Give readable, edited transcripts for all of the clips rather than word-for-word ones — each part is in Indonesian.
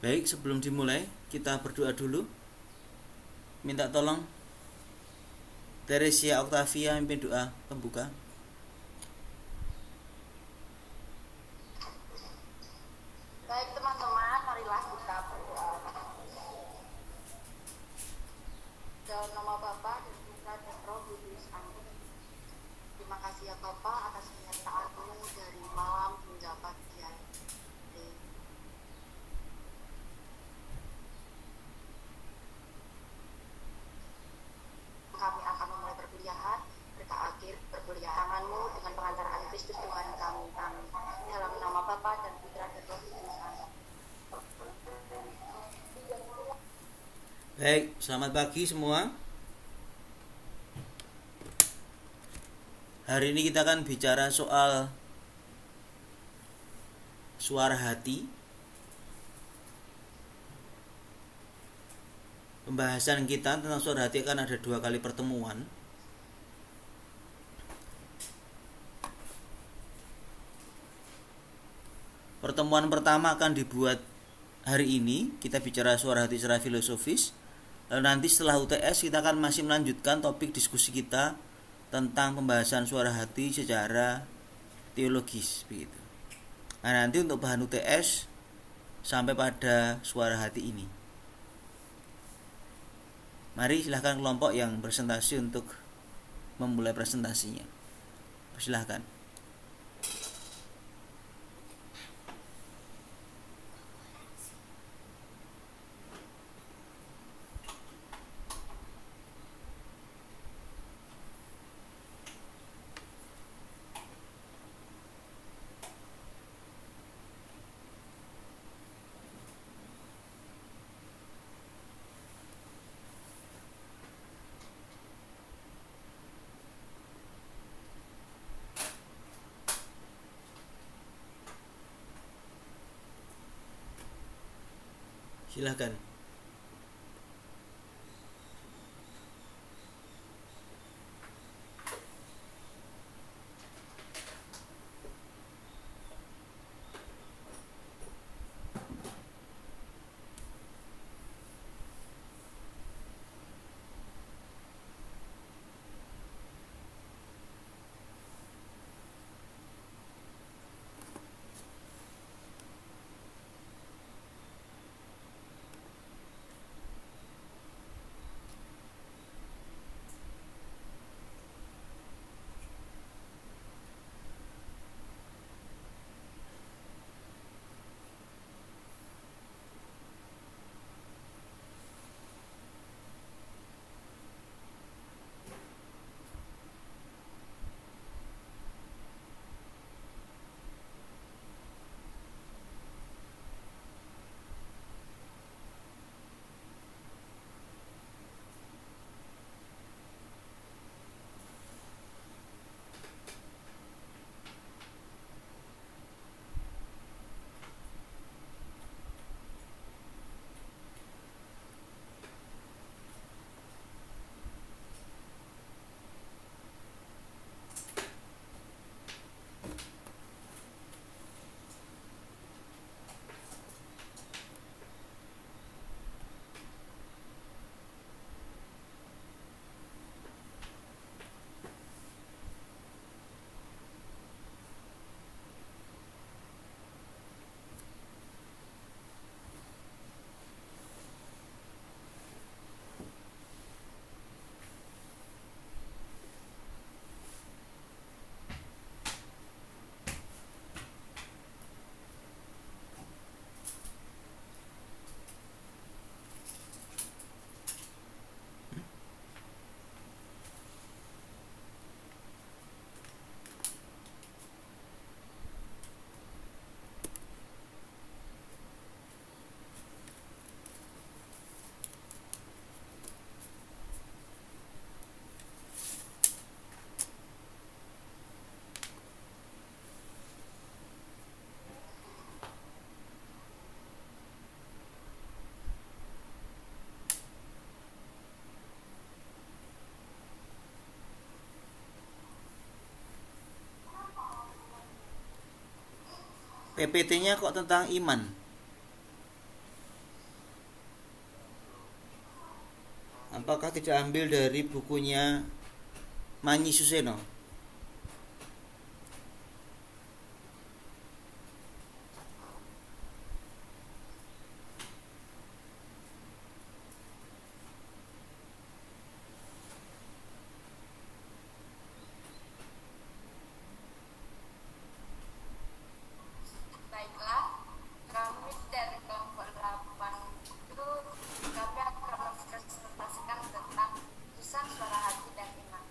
Baik, sebelum dimulai, kita berdoa dulu. Minta tolong Teresia Octavia mimpin doa pembuka. Baik teman-teman, marilah kita berdoa. Dalam nama Bapa dan Putra dan Roh Kudus. Amin. Terima kasih ya Bapa atas penyertaan-Mu dari malam hingga pagi hari. Kami akan memulai perkuliahan. Berkah akhir perkuliahan tangan-Mu dengan pengantaraan Kristus Tuhan kami. Amin. Dalam nama Bapa dan Putra dan Roh Kudus. Amin. Baik, selamat pagi semua. Hari ini kita akan bicara soal suara hati. Pembahasan kita tentang suara hati akan ada 2 kali pertemuan. Pertemuan pertama akan dibuat hari ini. Kita bicara suara hati secara filosofis. Lalu nanti setelah UTS kita akan masih melanjutkan topik diskusi kita tentang pembahasan suara hati secara teologis begitu. Nah, nanti untuk bahan UTS sampai pada suara hati ini. Mari silahkan kelompok yang presentasi untuk memulai presentasinya. Silahkan. Silahkan. PPT-nya kok tentang iman? Apakah tidak ambil dari bukunya Manyi Suseno? Baiklah, kami dari kelompok 8 itu kami akan mempresentasikan tentang tulisan suara hati dan iman.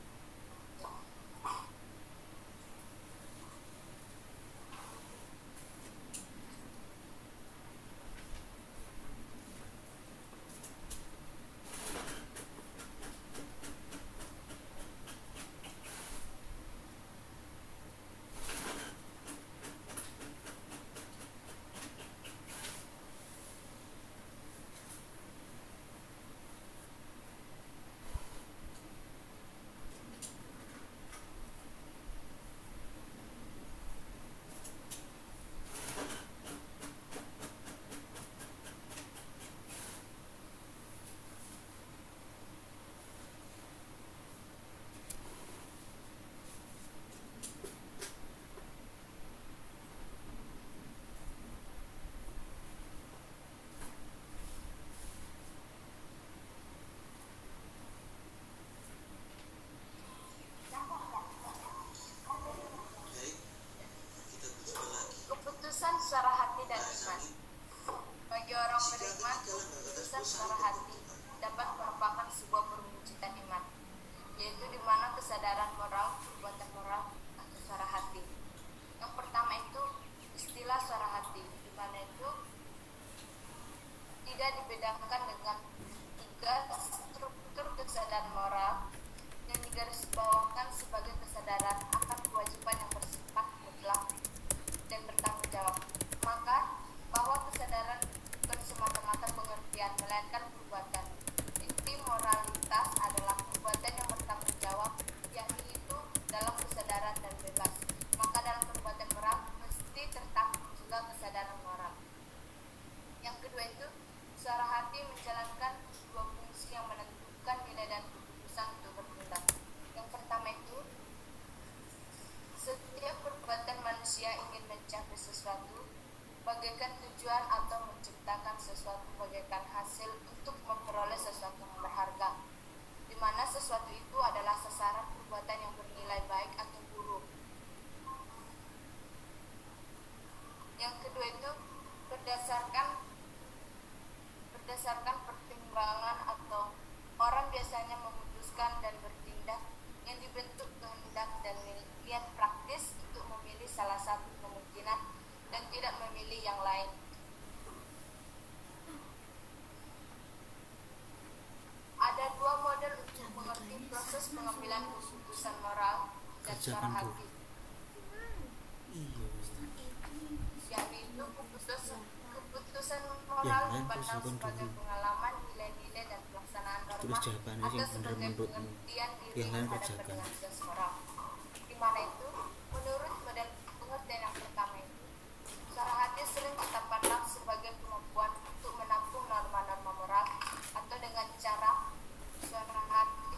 Keputusan suara hati dan iman. Bagi orang beriman, keputusan suara hati dapat merupakan sebuah perwujudan iman, yaitu di mana kesadaran moral, perbuatan moral, atau suara hati. Yang pertama itu istilah suara hati, di mana itu tidak dibedakan dengan tiga struktur kesadaran moral yang digarisbawahi sebagai kesadaran akan kewajiban yang bersifat mutlak dan bertanggung jawab. Maka bahwa kesadaran bukan semata-mata pengertian melainkan perbuatan. Inti moralitas adalah perbuatan yang bertanggung jawab, yakni itu dalam kesadaran dan bebas. Maka dalam perbuatan moral mesti tertampung juga kesadaran moral. Yang kedua itu suara hati menjalankan dua fungsi yang menentukan nilai dan keputusan untuk bertindak. Yang pertama itu setiap perbuatan manusia ingin mencapai sesuatu, bagaikan tujuan atau menciptakan sesuatu bagaikan hasil untuk memperoleh sesuatu yang berharga, di mana sesuatu itu adalah sasaran perbuatan yang bernilai baik atau buruk. Yang kedua itu berdasarkan pertimbangan atau orang biasanya memutuskan dan bertindak yang dibentuk kehendak dan niat praktis untuk memilih salah satu kemungkinan dan tidak memilih yang lain. Ada dua model untuk mengerti proses pengambilan keputusan moral dan suara hati, yaitu keputusan moral dipandang sebagai pengalaman, nilai-nilai dan pelaksanaan norma atau sebagai pengertian diri terhadap penasihat moral. Di mana itu, menurut model pengertian yang pertama itu, suara hati sering kita pandang sebagai kemampuan untuk menampung norma-norma moral, atau dengan cara suara hati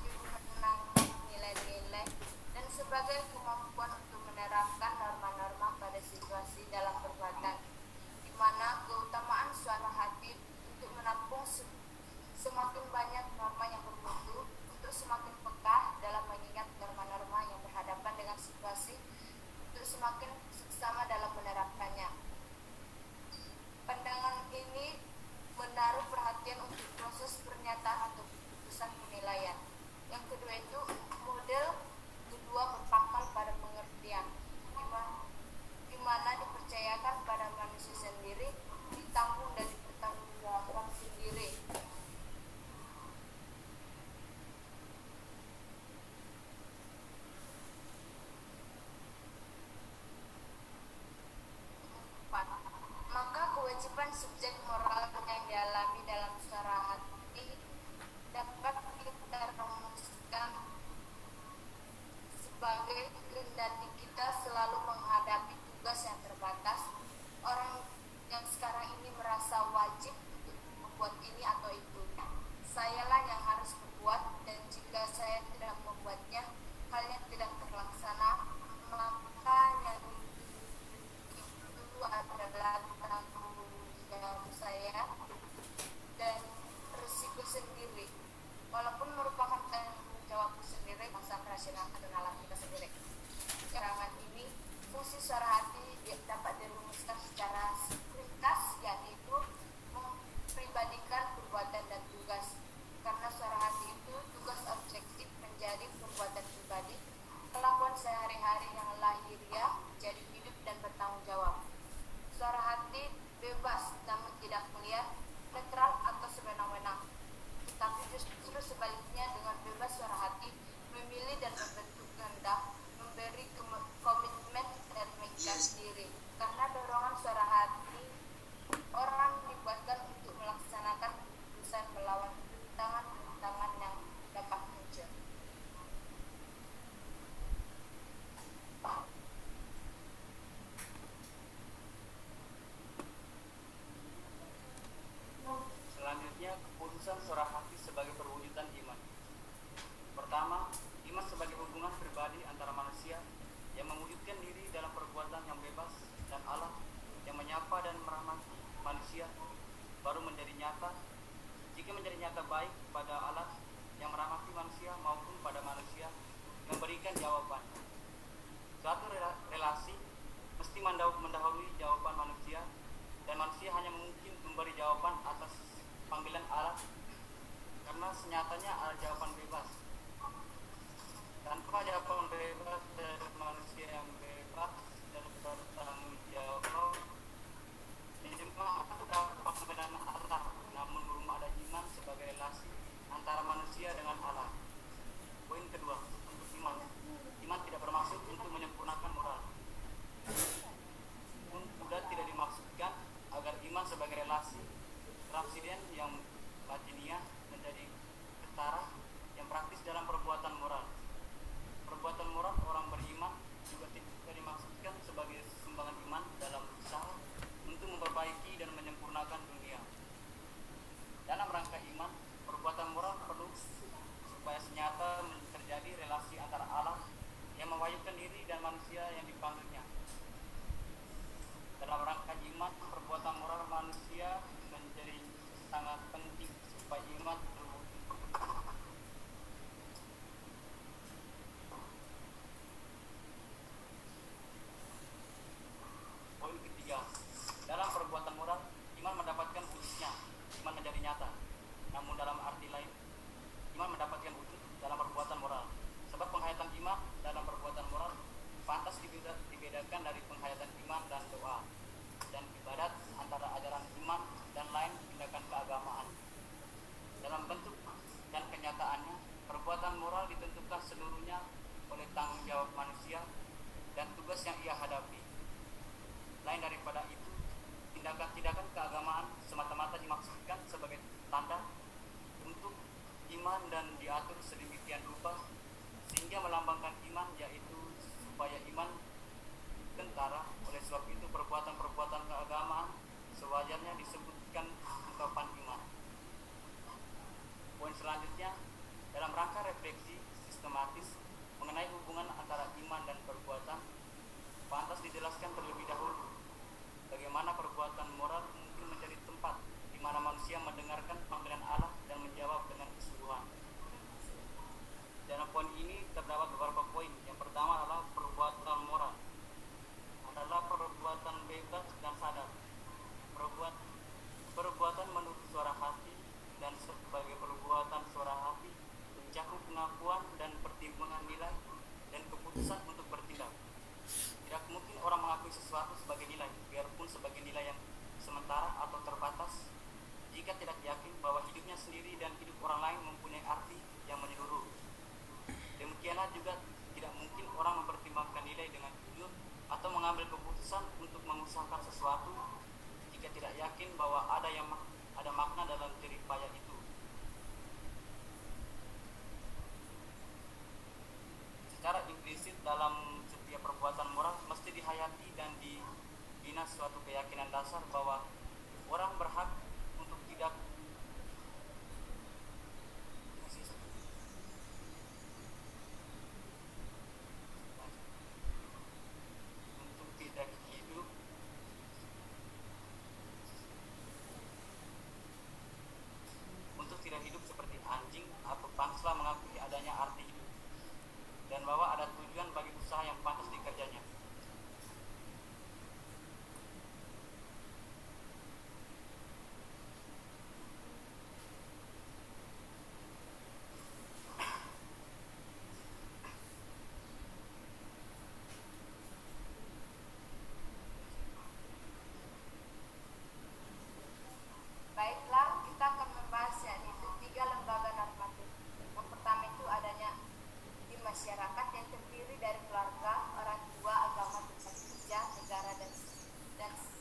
menanggung nilai-nilai dan sebagai kemampuan untuk menerapkan norma-norma pada situasi dalam perbuatan, di mana keutamaan suara hati untuk menampung semakin banyak norma yang bermutu, untuk semakin peka dalam mengingat norma-norma yang berhadapan dengan situasi, untuk semakin seksama dalam menerapkannya. Pandangan ini menaruh perhatian untuk proses pernyataan atau keputusan penilaian. Yang kedua itu model kedua berpangkal pada pengertian, di mana dipercayakan pada manusia sendiri, ditanggung dan dipertanggungjawabkan sendiri. Maka kewajiban subjek moral yang dialami dalam suara hati dapat kita rumuskan sebagai kendati kita selalu menghadapi tugas yang terbatas. Orang yang sekarang ini merasa wajib untuk membuat ini atau itu. Sayalah yang harus berbuat sendiri, walaupun merupakan tanggung jawabku sendiri, masa operasional atau nalar kita sendiri. Keterangan ini, fungsi suara hati dapat dirumuskan secara ringkas, yaitu mempribadikan perbuatan dan tugas. Karena suara hati itu tugas objektif menjadi perbuatan pribadi, kelakuan sehari-hari yang lahiriah jadi hidup dan bertanggung jawab. Suara hati bebas namun tidak melihat, netral atau sewenang-wenang. Tetapi justru sebaliknya, dengan bebas suara hati memilih dan membentuk kehendak, memberi komitmen dan mengikat diri. Karena dorongan suara hati, orang dibuatkan untuk melaksanakan keputusan melawan rintangan-rintangan yang dapat muncul. Selanjutnya, keputusan suara hati sebagai perwujudan iman. Pertama, iman sebagai hubungan pribadi antara manusia yang mewujudkan diri dalam perbuatan yang bebas dan Allah yang menyapa dan merahmati manusia baru menjadi nyata. Jika menjadi nyata baik pada Allah yang merahmati manusia maupun pada manusia memberikan jawaban. Suatu relasi mesti mendahului jawaban manusia, dan manusia hanya mungkin memberi jawaban atas panggilan Allah karena senyatanya ada jawaban bebas. Tanpa jawaban bebas dari manusia yang bebas dan bertanggung jawab, memang ada panggilan Allah, namun belum ada iman sebagai relasi antara manusia dengan Allah. Poin kedua, untuk iman. Iman tidak bermaksud untuk menyempurnakan moral. Pun juga tidak dimaksudkan agar iman sebagai relasi transiden yang latiniah menjadi ketara yang praktis dalam perbuatan moral. Perbuatan moral orang beriman juga tidak dimaksudkan sebagai sumbangan iman dalam usaha untuk memperbaiki dan menyempurnakan dunia. Dalam rangka iman, perbuatan moral perlu supaya senyata terjadi relasi antara Allah yang mewajibkan diri dan manusia yang dipanggilnya. Dalam rangka iman, perbuatan moral manusia menjadi sangat penting supaya iman terwujud. Poin ketiga, dalam perbuatan moral, iman mendapatkan wujudnya, iman menjadi nyata. Namun dalam arti lain, iman mendapatkan wujud dalam perbuatan moral. Sebab penghayatan iman dalam perbuatan moral pantas dibedakan dari penghayatan iman dan doa dan ibadat antara ajaran iman dan lain tindakan keagamaan. Dalam bentuk dan kenyataannya, perbuatan moral ditentukan seluruhnya oleh tanggung jawab manusia dan tugas yang ia hadapi. Lain daripada itu, tindakan-tindakan keagamaan semata-mata dimaksudkan sebagai tanda untuk iman dan diatur sedemikian rupa sehingga melambangkan iman, yaitu supaya iman kentara. Oleh sebab itu, perbuatan-perbuatan keagamaan sewajarnya disebutkan ungkapan iman. Poin selanjutnya, dalam rangka refleksi sistematis mengenai hubungan antara iman dan perbuatan, pantas dijelaskan terlebih dahulu bagaimana perbuatan moral mungkin menjadi tempat di mana manusia mendengarkan panggilan Allah dan menjawab dengan kesungguhan. Dalam poin ini terdapat beberapa poin. Yang pertama adalah perbuatan moral adalah perbuatan bebas dan sadar. Perbuatan menurut suara hati dan sebagai perbuatan suara hati mencakup pengakuan dan pertimbangan nilai dan keputusan untuk bertindak. Tidak mungkin orang mengakui sesuatu sebagai nilai, biarpun sebagai nilai yang sementara atau terbatas, jika tidak yakin bahwa hidupnya sendiri dan hidup orang lain mempunyai arti yang menyeluruh. Demikianlah juga tidak mungkin orang mempertimbangkan nilai dengan jujur atau mengambil keputusan untuk mengusahakan sesuatu jika tidak yakin bahwa ada makna dalam jerih payah itu. Secara implisit dalam setiap perbuatan moral mesti dihayati dan dibina suatu keyakinan dasar bahwa orang berhak untuk tidak hidup dan bahwa ada tujuan bagi usaha yang pantas dikerjanya. Baiklah, kita akan membahas yakni 3 lembaga normatif. Yang pertama itu adanya di masyarakat yang terdiri dari keluarga, orang tua, agama, tempat kerja, negara, dan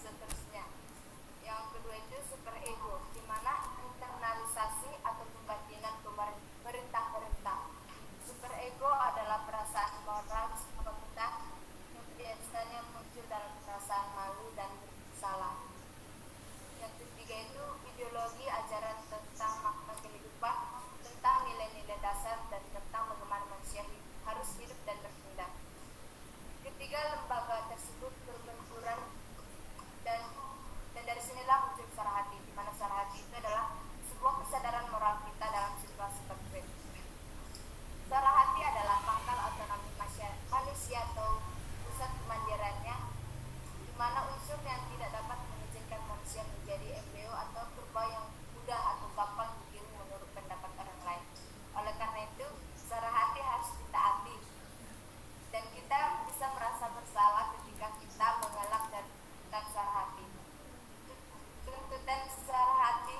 seterusnya. Yang kedua itu super ego, di mana internalisasi atau pembatinan perintah-perintah. Super ego adalah perasaan moral sebuah kita yang biasanya muncul dalam perasaan malu dan bersalah. Yang ketiga itu ideologi, ajaran tentang makna kehidupan, tentang nilai-nilai dasar dan tentang bagaimana manusia harus hidup dan bertindak. Ketiga lembaga tersebut berbenturan dan dari sinilah muncul sarahati, di mana sarahati itu adalah sebuah kesadaran moral kita dalam situasi konkret. Sarahati adalah pangkal otonomi manusia atau pusat kemandiriannya, di mana unsur yang tidak dapat mengizinkan manusia menjadi embrio atau purba yang mudah atau gampang digiring menurut pendapat orang lain. Oleh karena itu, sarahati harus ditaati, dan kita bisa merasa bersalah ketika kita mengelak dan sarahati. Tuntutan sarahati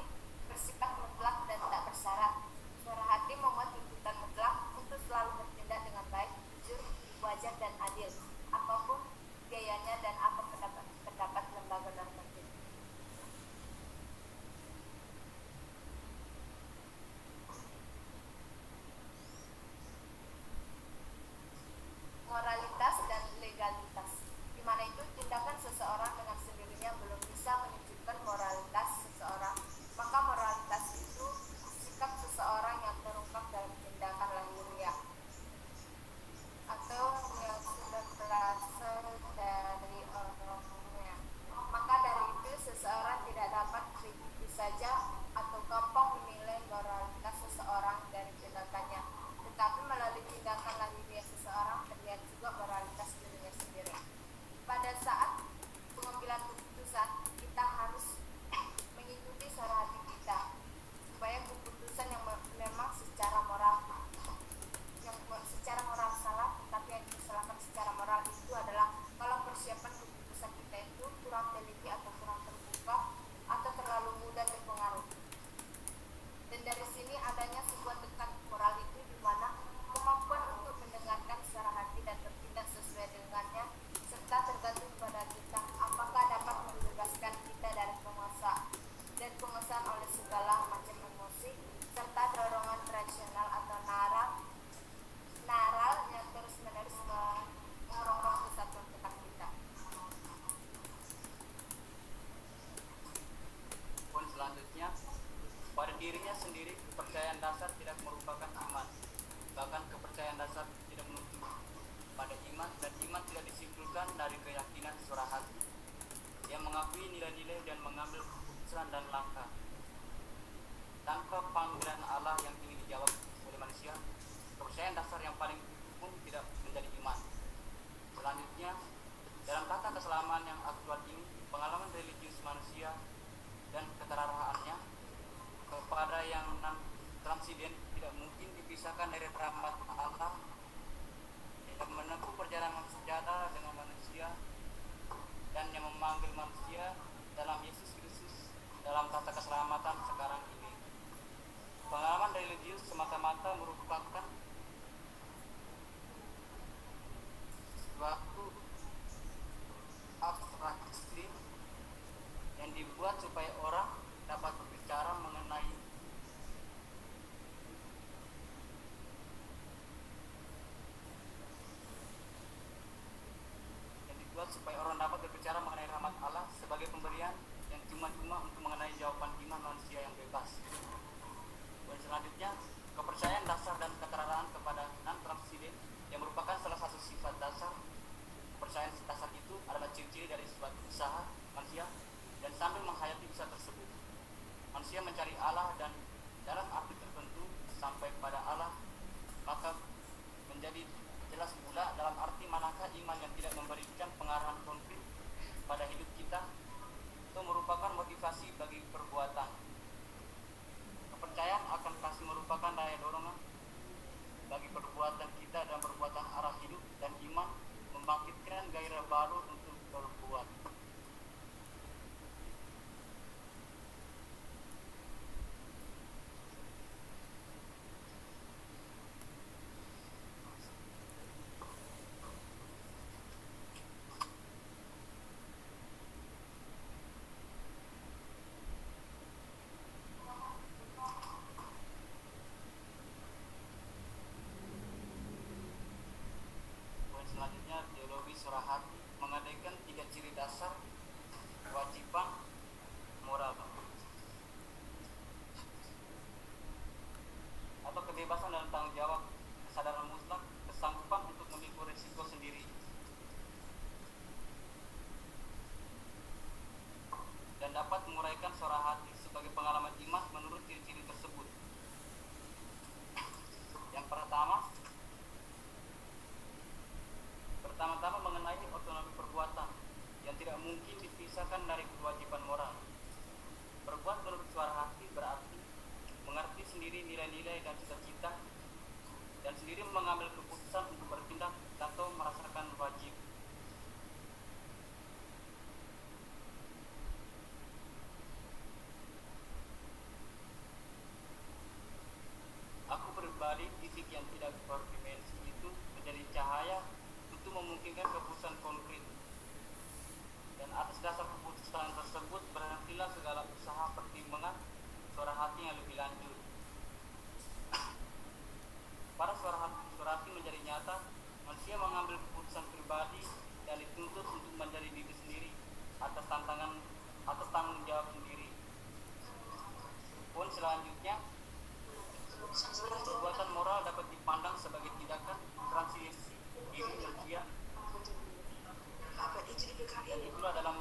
bersifat mutlak dan tak bersyarat. Sarahati memuat tuntutan mutlak untuk selalu bertindak dengan baik, jujur, wajar dan adil, apapun biayanya dan apa pendapat lembaga normatif. Moralitas dan legalitas, di mana itu tindakan seseorang dengan sendirinya belum bisa menunjukkan moralitas seseorang, maka moralitas itu sikap seseorang yang terungkap dalam tindakan lahiriah atau yang sudah berasal dari orangnya. Maka dari itu seseorang tidak dapat begitu saja atau gampang menilai moralitas seseorang dari tindakannya, tetapi melalui tindakan lahiriah seseorang terlihat juga moralitas dirinya sendiri. Pada saat pengambilan keputusan, kita harus mengikuti sarahati kita, supaya keputusan yang memang secara moral salah, tetapi yang disalahkan secara moral itu adalah kalau persiapan keputusan kita itu kurang teliti atau kurang terbuka atau terlalu mudah terpengaruh. Dan dari sini adanya sebuah tekan moral itu, di mana kemampuan untuk mendengarkan secara hati dan bertindak sesuai dengannya serta tergantung pada kita apakah dapat membebaskan kita dari penguasaan oleh segala macam emosi serta dorongan tradisional atau naral yang terus-menerus merongrong kesatuan otak kita. Poin selanjutnya, pada dirinya sendiri kepercayaan dasar tidak merupakan iman. Bahkan kepercayaan dasar tidak menuju pada iman, dan iman tidak disimpulkan dari keyakinan suara hati yang mengakui nilai-nilai dan mengambil keputusan dan langkah. Tanpa panggilan Allah yang ingin dijawab oleh manusia, kepercayaan dasar yang paling pun tidak menjadi iman. Selanjutnya, dalam tata keselamatan yang aktual ini, pengalaman religius manusia dan keterarahannya kepada yang transiden tidak mungkin dipisahkan dari rahmat Allah yang menempuh perjalanan sejahtera dengan manusia dan yang memanggil manusia dalam Yesus Kristus dalam tata keselamatan sekarang ini. Pengalaman religius semata-mata merupakan suatu abstraksi yang dibuat supaya orang dapat berbicara mengenai rahmat Allah sebagai pemberian yang cuma-cuma untuk mengenai jawaban iman manusia yang bebas. Dan selanjutnya, kepercayaan dasar dan keteraraan kepada non-transiden yang merupakan salah satu sifat dasar. Kepercayaan dasar itu adalah ciri-ciri dari suatu usaha manusia, dan sambil menghayati usaha tersebut, manusia mencari Allah dan dalam arti tertentu sampai pada Allah, maka menjadi iman yang tidak memberikan pengarahan konkret pada hidup kita, itu merupakan motivasi bagi perbuatan. Kepercayaan akan kasih merupakan daya dorongan bagi perbuatan kita dan perbuatan arah hidup, dan iman membangkitkan gairah baru untuk berbuat. Selanjutnya, teologi surah hati mengadakan 3 ciri dasar kewajiban moral atau kebebasan dalam tanggung jawab, kesadaran mutlak, kesanggupan untuk memikul risiko sendiri, dan dapat menguraikan suara hati sebagai pengalaman iman menurut ciri-ciri tersebut. Yang pertama-tama mengenai otonomi perbuatan yang tidak mungkin dipisahkan dari kewajiban moral. Berbuat menurut suara hati berarti mengerti sendiri nilai-nilai dan cita-cita, dan sendiri mengambil keputusan untuk bertindak atau merasakan wajib. Aku pribadi, titik yang tidak berdimensi itu menjadi cahaya untuk memungkinkan keputusan konkret, dan atas dasar keputusan tersebut berhentilah segala usaha pertimbangan suara hati yang lebih lanjut. Pada suara hati menjadi nyata, manusia mengambil keputusan pribadi dan dituntut untuk menjadi diri sendiri atas tanggung jawab sendiri. Pun selanjutnya, perbuatan moral dapat dipandang sebagai tindakan transisi diri manusia, dan itulah dalam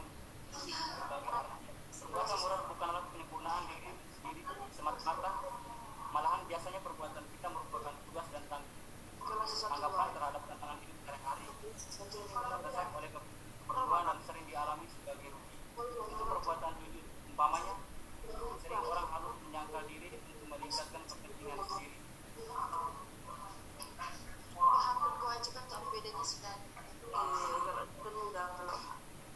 perbuatan moral bukanlah penyempurnaan diri sendiri semata-mata, malahan biasanya perbuatan kita merupakan tugas dan tanggapan terhadap tantangan hidup sehari-hari, terdesak oleh keperluan dan sering dialami sebagai rugi. Itu perbuatan jujur, umpamanya sering orang harus menyangkal diri untuk meningkatkan kepentingan sendiri. Hak dan kewajiban tak bedanya sudah penunggang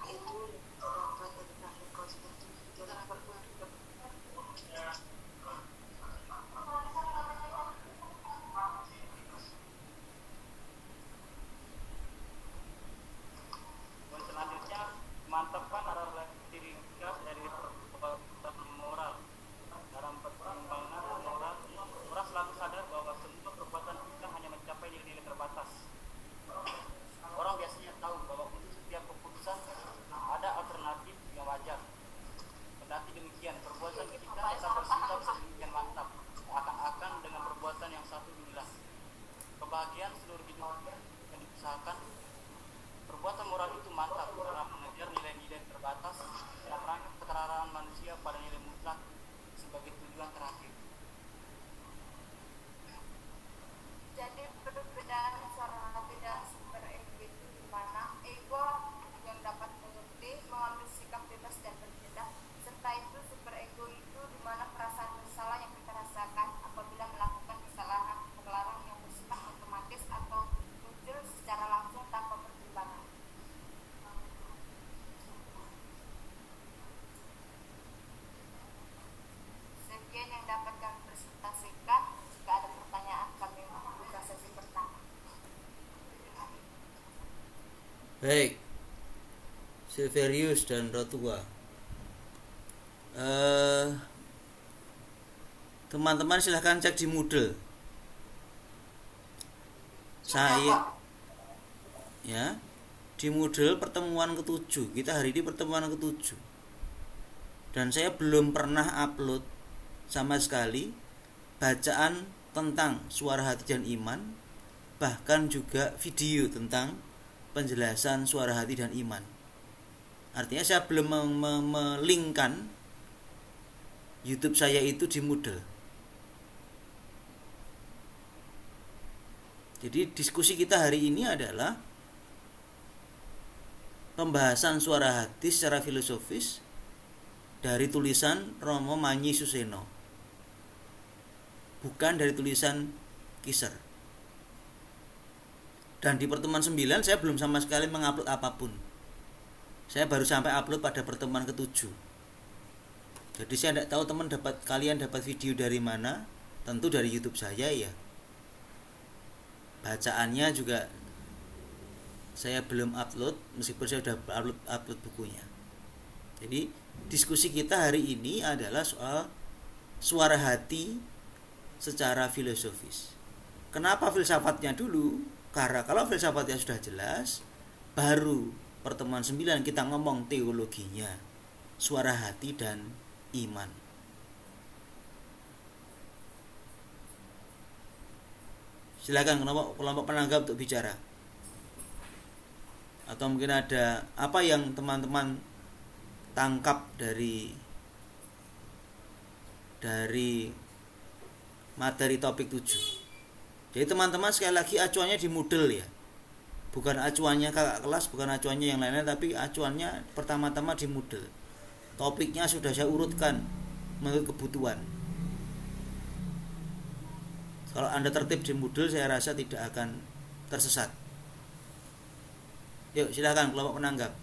itu kata terakhir kewajiban itu jangan berbuat. Dan selanjutnya, mantapkan arah diri dari perbuatan moral. Dalam pertimbangan moral, orang selalu sadar bahwa semua perbuatan kita hanya mencapai nilai-nilai terbatas. Orang biasanya tahu bahwa untuk setiap keputusan ada alternatif yang wajar. Kendati demikian, perbuatan kita tetap bersikap sedemikian mantap, akan-akan dengan perbuatan yang satu inilah kebahagiaan seluruh hidup yang diusahakan. Perbuatan moral itu mantap dalam mengejar nilai-nilai terbatas dan rangka keteraraan manusia pada nilai mutlak sebagai tujuan terakhir. Jadi perbedaan suara hati dan super ego itu di mana ego yang dapat mengerti, mengambil sikap bebas dan bertindak, serta itu super ego itu di mana perasaan bersalah yang kita rasakan apabila melakukan kesalahan terlarang yang bersifat otomatis atau muncul secara langsung tanpa pertimbangan. Sekian yang dapat kami presentasikan. Jika ada pertanyaan, kami buka sesi pertama. Baik, Silverius dan Rotua. Teman-teman silahkan cek di Moodle. Saya ya di Moodle pertemuan ke-7. Kita hari ini pertemuan ke-7. Dan saya belum pernah upload sama sekali bacaan tentang suara hati dan iman, bahkan juga video tentang penjelasan suara hati dan iman. Artinya saya belum melingkan YouTube saya itu di Moodle. Jadi diskusi kita hari ini adalah pembahasan suara hati secara filosofis dari tulisan Romo Manyi Suseno, bukan dari tulisan Kiser. Dan di pertemuan 9 saya belum sama sekali mengupload apapun. Saya baru sampai upload pada pertemuan ke-7. Jadi saya tidak tahu kalian dapat video dari mana. Tentu dari YouTube saya ya. Bacaannya juga saya belum upload, meskipun saya sudah upload bukunya. Jadi diskusi kita hari ini adalah soal suara hati secara filosofis. Kenapa filsafatnya dulu? Karena kalau filsafatnya sudah jelas, baru pertemuan 9 kita ngomong teologinya, suara hati dan iman. Silakan kelompok penanggap untuk bicara. Atau mungkin ada apa yang teman-teman tangkap dari materi topik 7. Jadi teman-teman sekali lagi acuannya di Moodle ya. Bukan acuannya kakak kelas, bukan acuannya yang lainnya, tapi acuannya pertama-tama di Moodle. Topiknya sudah saya urutkan menurut kebutuhan. Kalau Anda tertib di Moodle, saya rasa tidak akan tersesat. Yuk, silakan kelompok penanggap.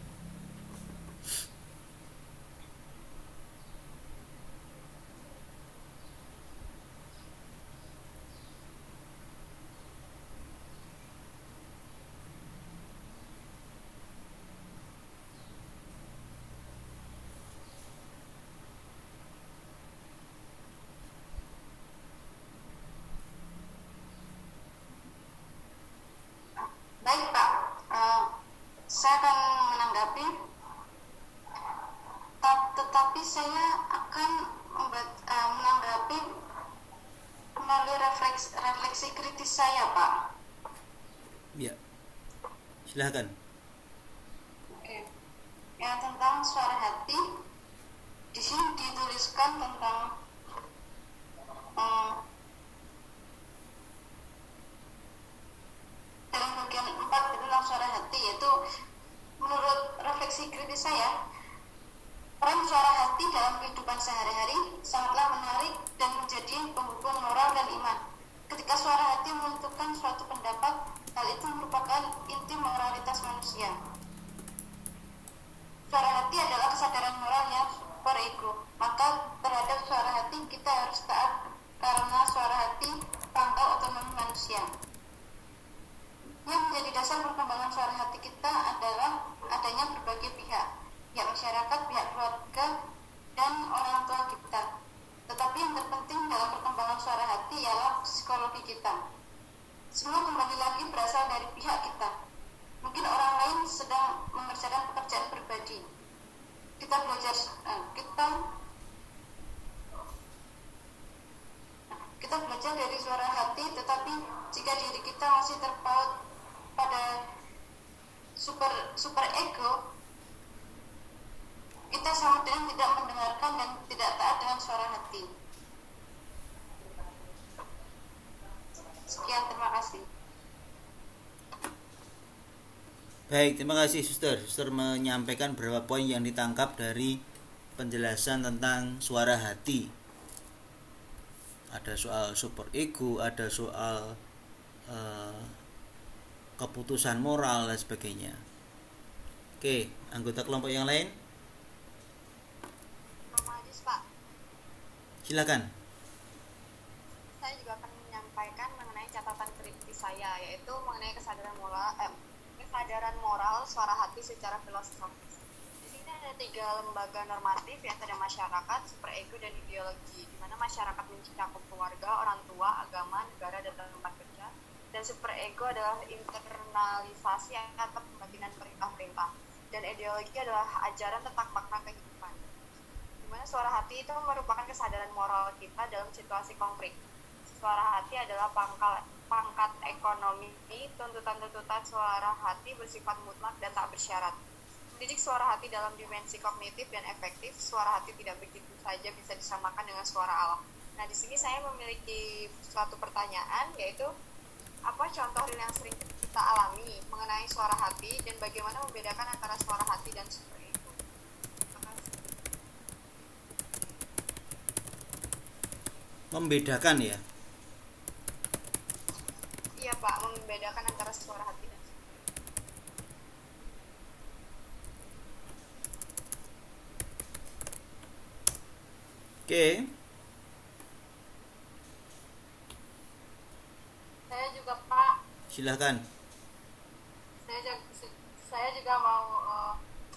Baik Pak, saya akan menanggapi, tetapi saya akan menanggapi melalui refleksi kritis saya Pak. Ya, silakan. Oke, ya tentang suara hati, di sini dituliskan tentang dalam bagian 4 tentang suara hati, yaitu menurut refleksi kritis saya, peran suara hati dalam kehidupan sehari-hari sangatlah menarik dan menjadi penghubung moral dan iman. Ketika suara hati menentukan suatu pendapat, hal itu merupakan inti moralitas manusia. Suara hati adalah kesadaran moral yang superego, maka terhadap suara hati kita harus taat, karena suara hati pangkal otonomi manusia. Yang menjadi dasar perkembangan suara hati kita adalah adanya berbagai pihak masyarakat, pihak keluarga, dan orang tua kita. Tetapi yang terpenting dalam perkembangan suara hati ialah psikologi kita. Semua kembali lagi berasal dari pihak kita. Mungkin orang lain sedang mengerjakan pekerjaan pribadi. Kita belajar dari suara hati, tetapi jika diri kita masih terpaut pada super ego, kita sama dengan tidak mendengarkan dan tidak taat dengan suara hati. Sekian, terima kasih. Baik, terima kasih Suster. Suster menyampaikan beberapa poin yang ditangkap dari penjelasan tentang suara hati. Ada soal super ego, ada soal keputusan moral dan sebagainya. Oke, anggota kelompok yang lain? Pak. Silakan. Saya juga akan menyampaikan mengenai catatan kritis saya, yaitu mengenai kesadaran moral suara hati secara filosofis. Di sini ada 3 lembaga normatif, yaitu ada masyarakat, superego, dan ideologi, di mana masyarakat mencakup keluarga, orang tua, agama, negara, dan tempat kerja, dan superego adalah internalisasi atau pembatinan perintah-perintah, dan ideologi adalah ajaran tentang makna kehidupan. Dimana suara hati itu merupakan kesadaran moral kita dalam situasi konflik. Suara hati adalah pangkat ekonomi, tuntutan-tuntutan suara hati bersifat mutlak dan tak bersyarat. Mendidik suara hati dalam dimensi kognitif dan efektif, suara hati tidak begitu saja bisa disamakan dengan suara alam. Nah, di sini saya memiliki suatu pertanyaan, yaitu apa contoh yang sering kita alami mengenai suara hati dan bagaimana membedakan antara suara hati dan super ego. Terima kasih. Membedakan ya. Iya Pak, membedakan antara suara hati dan super ego. Oke. Saya juga Pak, Silahkan. saya juga mau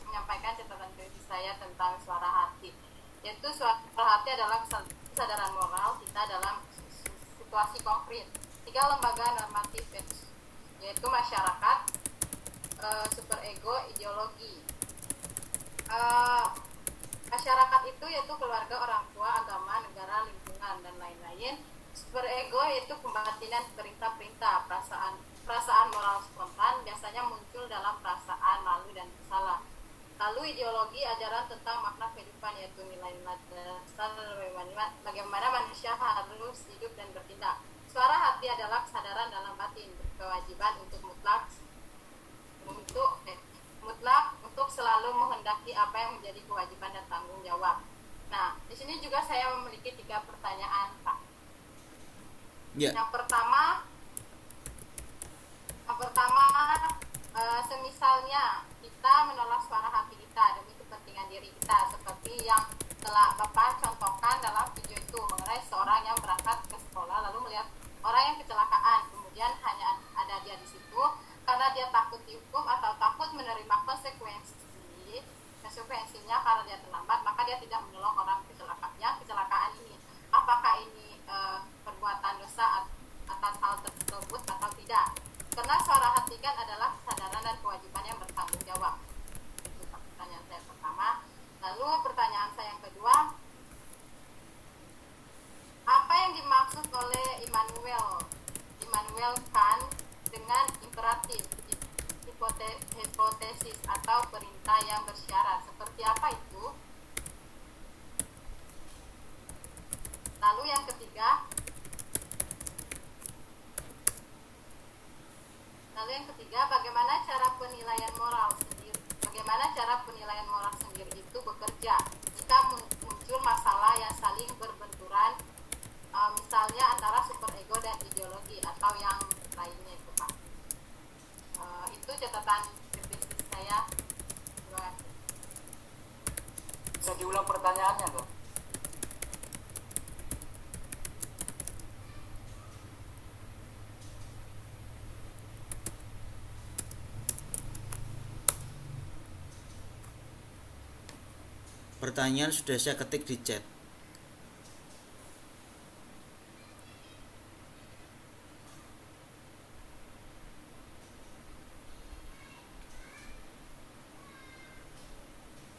menyampaikan catatan pribadi saya tentang suara hati. Yaitu suara hati adalah kesadaran moral kita dalam situasi konkret. 3 lembaga normatif, yaitu masyarakat, superego, ideologi. Masyarakat itu yaitu keluarga, orang tua, agama, negara, lingkungan, dan lain-lain. Superego yaitu kebatinan perintah-perintah, perasaan moral spontan biasanya muncul dalam perasaan malu dan bersalah. Lalu ideologi, ajaran tentang makna kehidupan, yaitu nilai-nilai dasar bagaimana manusia harus hidup dan bertindak. Suara hati adalah kesadaran dalam batin, berkewajiban untuk mutlak untuk selalu menghendaki apa yang menjadi kewajiban dan tanggung jawab. Nah, di sini juga saya memiliki 3 pertanyaan, Pak. Ya. Yang pertama, semisalnya kita menolak suara hati kita demi kepentingan diri kita, seperti yang telah Bapak contohkan dalam video itu mengenai seorang yang berangkat ke sekolah lalu melihat orang yang kecelakaan, kemudian hanya ada dia di situ karena dia takut dihukum atau takut menerima konsekuensinya karena dia terlambat, maka dia tidak menolong orang kecelakaan ini. Apakah ini perbuatan dosa atas hal tersebut atau tidak? Karena suara hati kan adalah kesadaran dan kewajiban yang bertanggung jawab. Itu pertanyaan saya pertama. Lalu pertanyaan saya yang kedua, apa yang dimaksud oleh Immanuel Kant dengan imperatif, hipotesis atau perintah yang bersyarat? Seperti apa itu? Lalu yang ketiga, bagaimana cara penilaian moral sendiri itu bekerja jika muncul masalah yang saling berbenturan, misalnya antara superego dan ideologi atau yang lainnya itu, Pak. Itu catatan kritis saya. Terima kasih. Bisa diulang pertanyaannya, Dok? Pertanyaan sudah saya ketik di chat.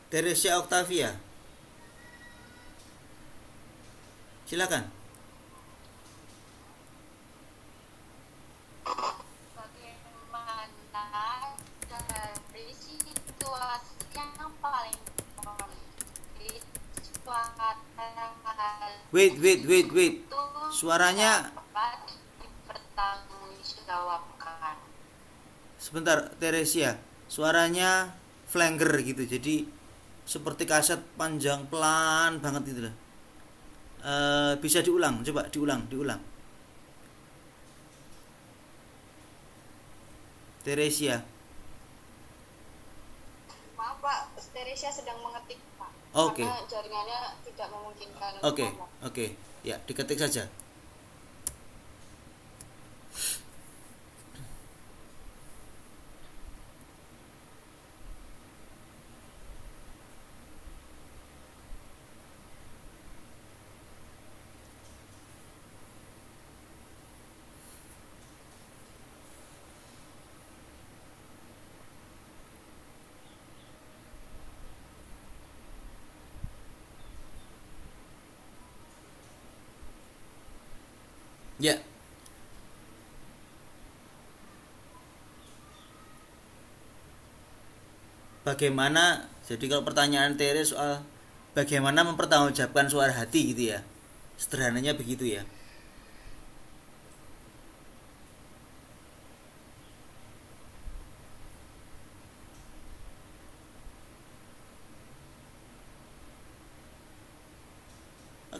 Teresia Octavia, silakan. Bagaimana dari situasi yang paling Wait. Suaranya dipertanggungjawabkan. sebentar, Teresia. Suaranya flanger gitu. Jadi seperti kaset panjang pelan banget gitu lah. Bisa diulang, coba diulang. Teresia. Maaf Pak, Teresia sedang mengetik Pak. Oke. Karena jaringannya tidak memungkinkan. Oke. Ya, diketik saja. Ya. Bagaimana? Jadi kalau pertanyaan Tere soal bagaimana mempertanggungjawabkan suara hati gitu ya. Sederhananya begitu ya.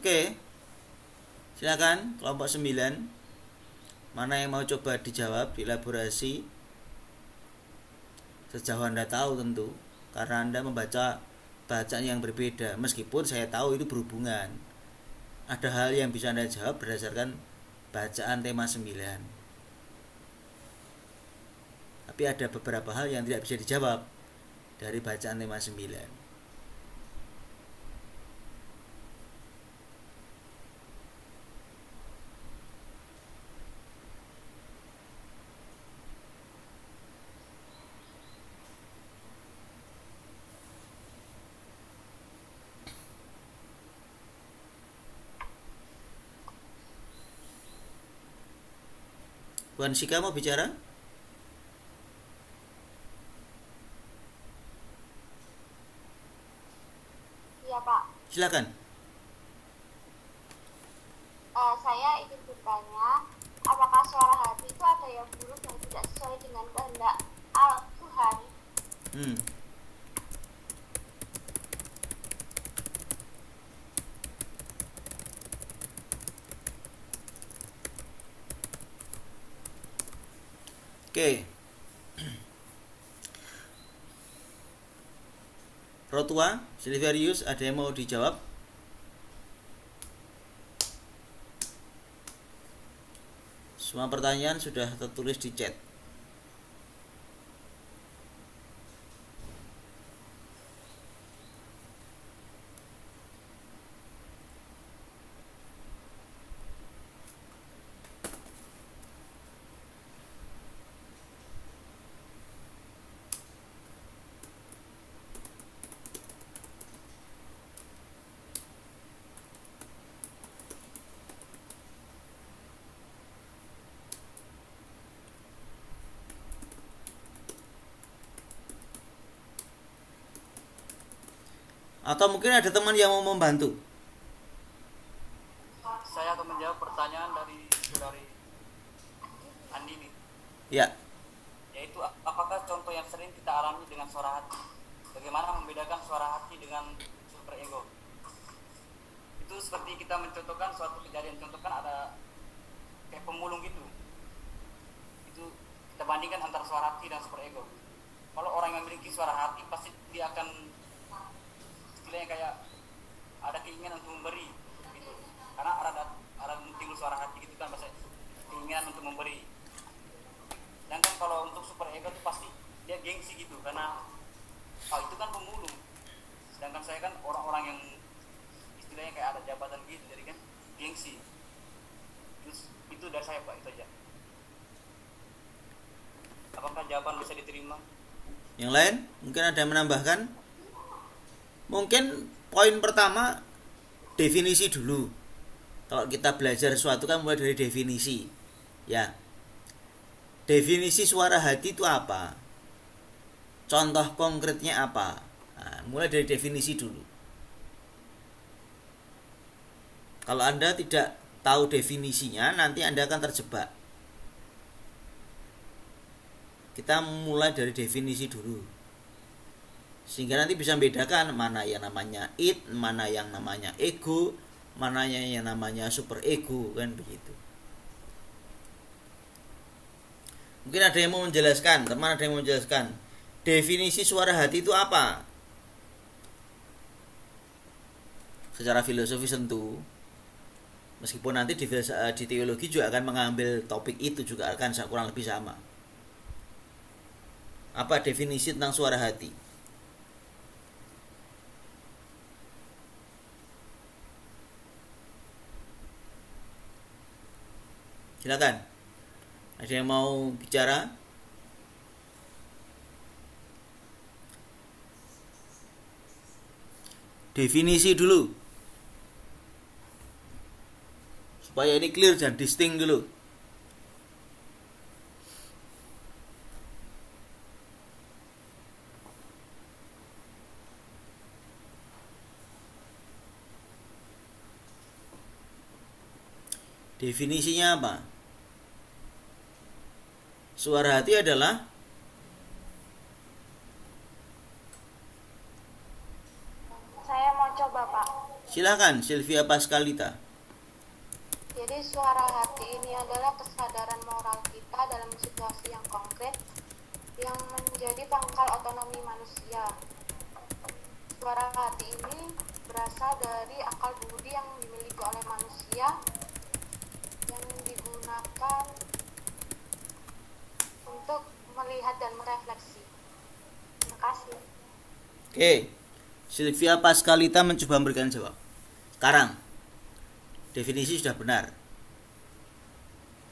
Oke. Silakan kelompok 9. Mana yang mau coba dijawab, dielaborasi? Sejauh Anda tahu tentu, karena Anda membaca bacaan yang berbeda. Meskipun saya tahu itu berhubungan. Ada hal yang bisa Anda jawab berdasarkan bacaan tema 9. Tapi ada beberapa hal yang tidak bisa dijawab dari bacaan tema 9. Bu Ansika mau bicara? Iya Pak. Silakan. Saya ingin bertanya, apakah suara hati itu ada yang buruk yang tidak sesuai dengan kehendak Tuhan? Hmm. Oke. Rotua, Silverius, ada yang mau dijawab? Semua pertanyaan sudah tertulis di chat. Atau mungkin ada teman yang mau membantu. Saya akan menjawab pertanyaan dari saudari Andini. Ya. Yaitu apakah contoh yang sering kita alami dengan suara hati? Bagaimana membedakan suara hati dengan super ego? Itu seperti kita mencontohkan suatu kejadian, contohkan ada kayak pemulung gitu. Itu kita bandingkan antara suara hati dan super ego. Kalau orang yang memiliki suara hati pasti dia akan istilahnya kayak ada keinginan untuk memberi gitu. Karena ada timbul suara hati gitu kan, pasti keinginan untuk memberi. Sedangkan kalau untuk super ego itu pasti dia gengsi gitu, karena itu kan pemulung. Sedangkan saya kan orang-orang yang istilahnya kayak ada jabatan gitu, jadi kan gengsi. Itu dari saya Pak, itu aja. Apakah jawaban bisa diterima? Yang lain mungkin ada yang menambahkan? Mungkin poin pertama definisi dulu. Kalau kita belajar sesuatu kan mulai dari definisi. Ya. Definisi suara hati itu apa? Contoh konkretnya apa? Nah, mulai dari definisi dulu. Kalau Anda tidak tahu definisinya, nanti Anda akan terjebak. Kita mulai dari definisi dulu. Sehingga nanti bisa membedakan mana yang namanya id, mana yang namanya ego, mana yang namanya super ego, kan begitu. Mungkin ada yang mau menjelaskan, teman ada yang mau menjelaskan definisi suara hati itu apa? Secara filosofis tentu. Meskipun nanti di teologi juga akan mengambil topik itu, juga akan kurang lebih sama. Apa definisi tentang suara hati? Silakan. Ada yang mau bicara? Definisi dulu. Supaya ini clear dan distinct dulu. Definisinya apa? Suara hati adalah Saya mau coba Pak. Silakan Sylvia Pascalita. Jadi suara hati ini adalah kesadaran moral kita dalam situasi yang konkret yang menjadi pangkal otonomi manusia. Suara hati ini berasal dari akal budi yang dimiliki oleh manusia yang digunakan untuk melihat dan merefleksi. Terima kasih. Oke, Sylvia Pascalita mencoba memberikan jawab. Sekarang definisi sudah benar.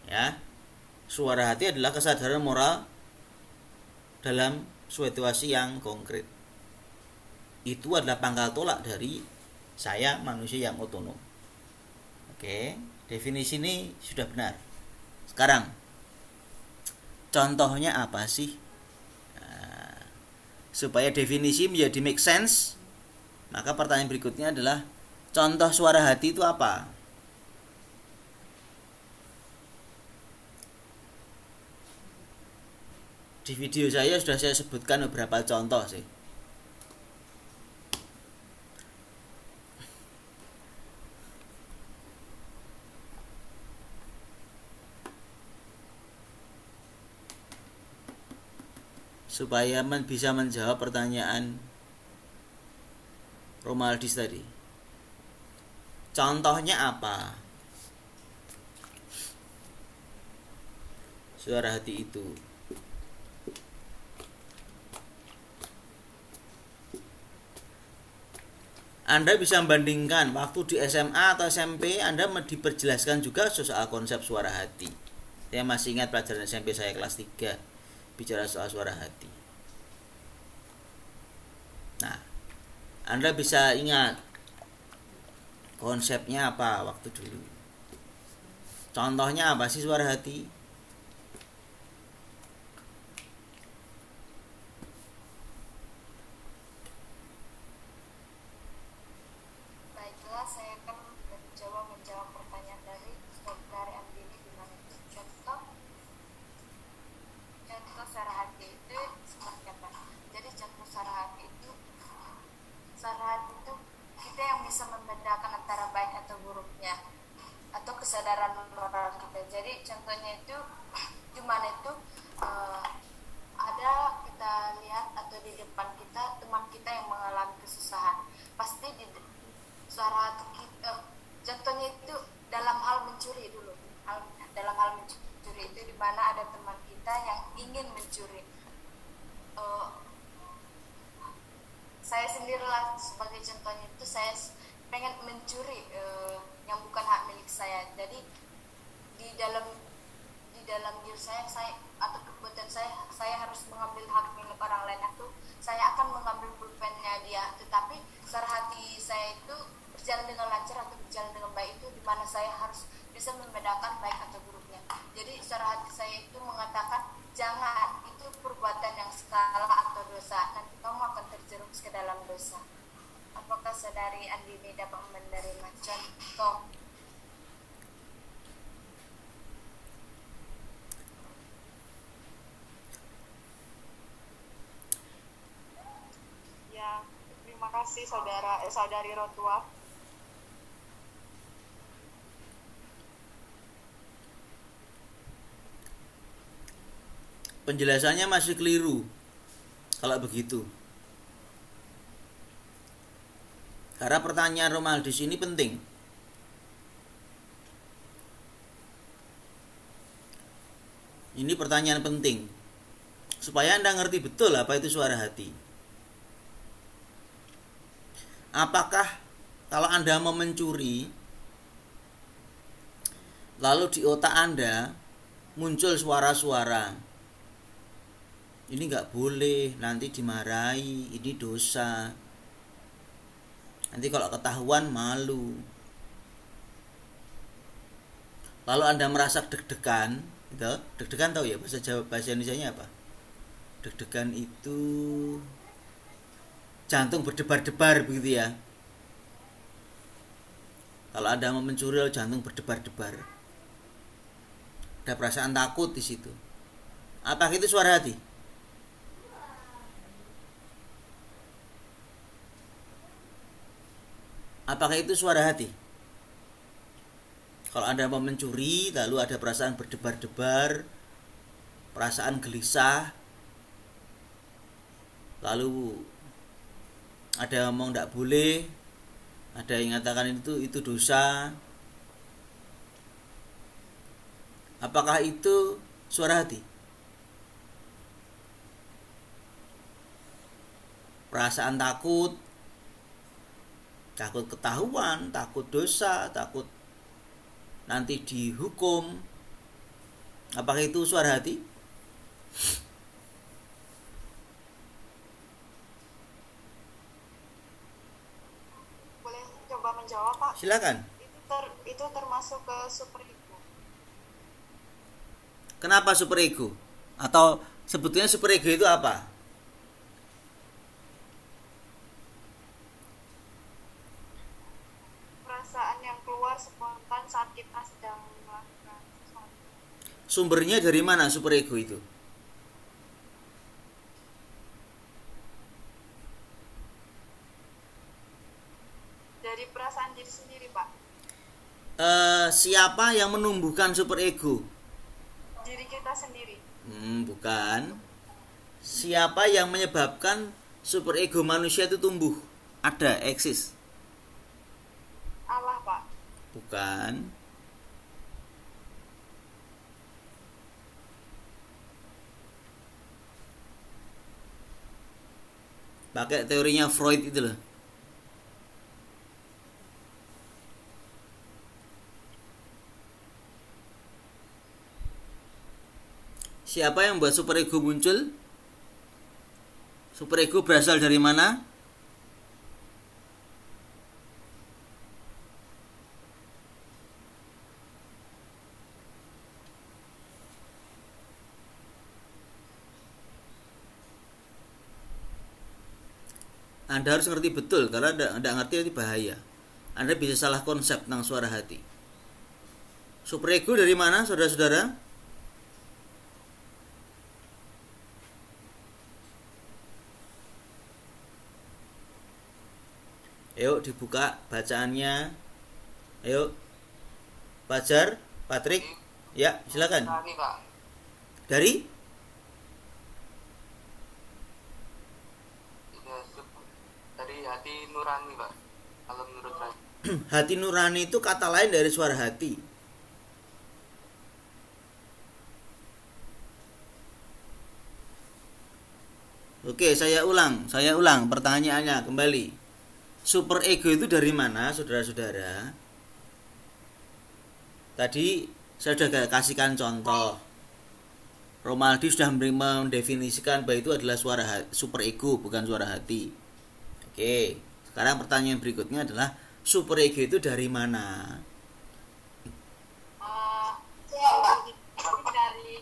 Ya. Suara hati adalah kesadaran moral dalam situasi yang konkret. Itu adalah pangkal tolak dari saya manusia yang otonom. Oke, definisi ini sudah benar. Sekarang contohnya apa sih? Nah, supaya definisi menjadi make sense, maka pertanyaan berikutnya adalah contoh suara hati itu apa? Di video saya sudah saya sebutkan beberapa contoh sih. Supaya bisa menjawab pertanyaan Romaldis tadi. Contohnya apa? Suara hati itu. Anda bisa membandingkan waktu di SMA atau SMP, Anda diperjelaskan juga soal konsep suara hati. Saya masih ingat pelajaran SMP saya kelas 3 bicara soal suara hati. Nah, Anda bisa ingat konsepnya apa waktu dulu. Contohnya apa sih suara hati? Baiklah, saya akan menjawab pertanyaan dari saudari Andini di mana contoh suara hati itu seperti apa? Jadi contoh suara hati itu kita yang bisa membedakan antara baik atau buruknya atau kesadaran moral kita. Jadi contohnya itu gimana itu ada kita lihat atau di depan kita teman kita yang mengalami kesusahan, pasti di suara hati kita, contohnya itu dalam hal mencuri dulu. Dalam hal mencuri itu di mana ada teman kita yang ingin mencuri. Saya sendirilah sebagai contohnya itu, saya pengen mencuri yang bukan hak milik saya. Jadi di dalam diri saya atau kebutuhan saya harus mengambil hak milik orang lain, atau saya akan mengambil pulpennya dia. Tetapi suara hati saya itu berjalan dengan lancar atau berjalan dengan baik, itu dimana saya harus bisa membedakan baik atau buruknya. Jadi suara hati saya itu mengatakan, jangan, itu perbuatan yang salah atau dosa, nanti kamu akan terjerumus ke dalam dosa. Apakah saudari Andini dapat menerima contoh? Ya, terima kasih saudari Rotua. Penjelasannya masih keliru kalau begitu. Karena pertanyaan Romaldis ini penting. Ini pertanyaan penting supaya Anda ngerti betul apa itu suara hati. Apakah kalau Anda mau mencuri, lalu di otak Anda muncul suara-suara, ini nggak boleh, nanti dimarahi, ini dosa, nanti kalau ketahuan malu. Lalu Anda merasa deg-degan, gitu. Deg-degan tahu ya bahasa Indonesianya apa? Deg-degan itu jantung berdebar-debar begitu ya. Kalau Anda mau mencuri lalu jantung berdebar-debar, ada perasaan takut di situ. Apakah itu suara hati? Apakah itu suara hati? Kalau Anda mau mencuri, lalu ada perasaan berdebar-debar, perasaan gelisah, lalu ada yang ngomong tidak boleh, ada yang mengatakan itu dosa. Apakah itu suara hati? Perasaan takut ketahuan, takut dosa, takut nanti dihukum. Apakah itu suara hati? Boleh coba menjawab, Pak? Silakan. Itu termasuk ke super ego. Kenapa super ego? Atau sebetulnya super ego itu apa? Perasaan yang keluar spontan saat kita sedang melakukan sesuatu. Sumbernya dari mana super ego itu? Dari perasaan diri sendiri, Pak. Siapa yang menumbuhkan super ego? Diri kita sendiri. Bukan. Siapa yang menyebabkan super ego manusia itu tumbuh? Ada, eksis. Allah, Pak. Bukan. Pakai teorinya Freud itu loh. Siapa yang membuat super ego muncul? Super ego berasal dari mana? Anda harus ngerti betul, karena Anda ngerti nanti bahaya. Anda bisa salah konsep tentang suara hati. Super ego dari mana, saudara-saudara? Ayo dibuka bacaannya. Ayo, Fajar, Patrick, ya silakan. Dari hati nurani, Pak. Kalau menurut saya. Hati nurani itu kata lain dari suara hati. Oke, saya ulang pertanyaannya kembali. Super ego itu dari mana, saudara-saudara? Tadi saya sudah kasihkan contoh. Romaldi sudah mendefinisikan bahwa itu adalah super ego, bukan suara hati. Oke, sekarang pertanyaan berikutnya adalah super ego itu dari mana? Dari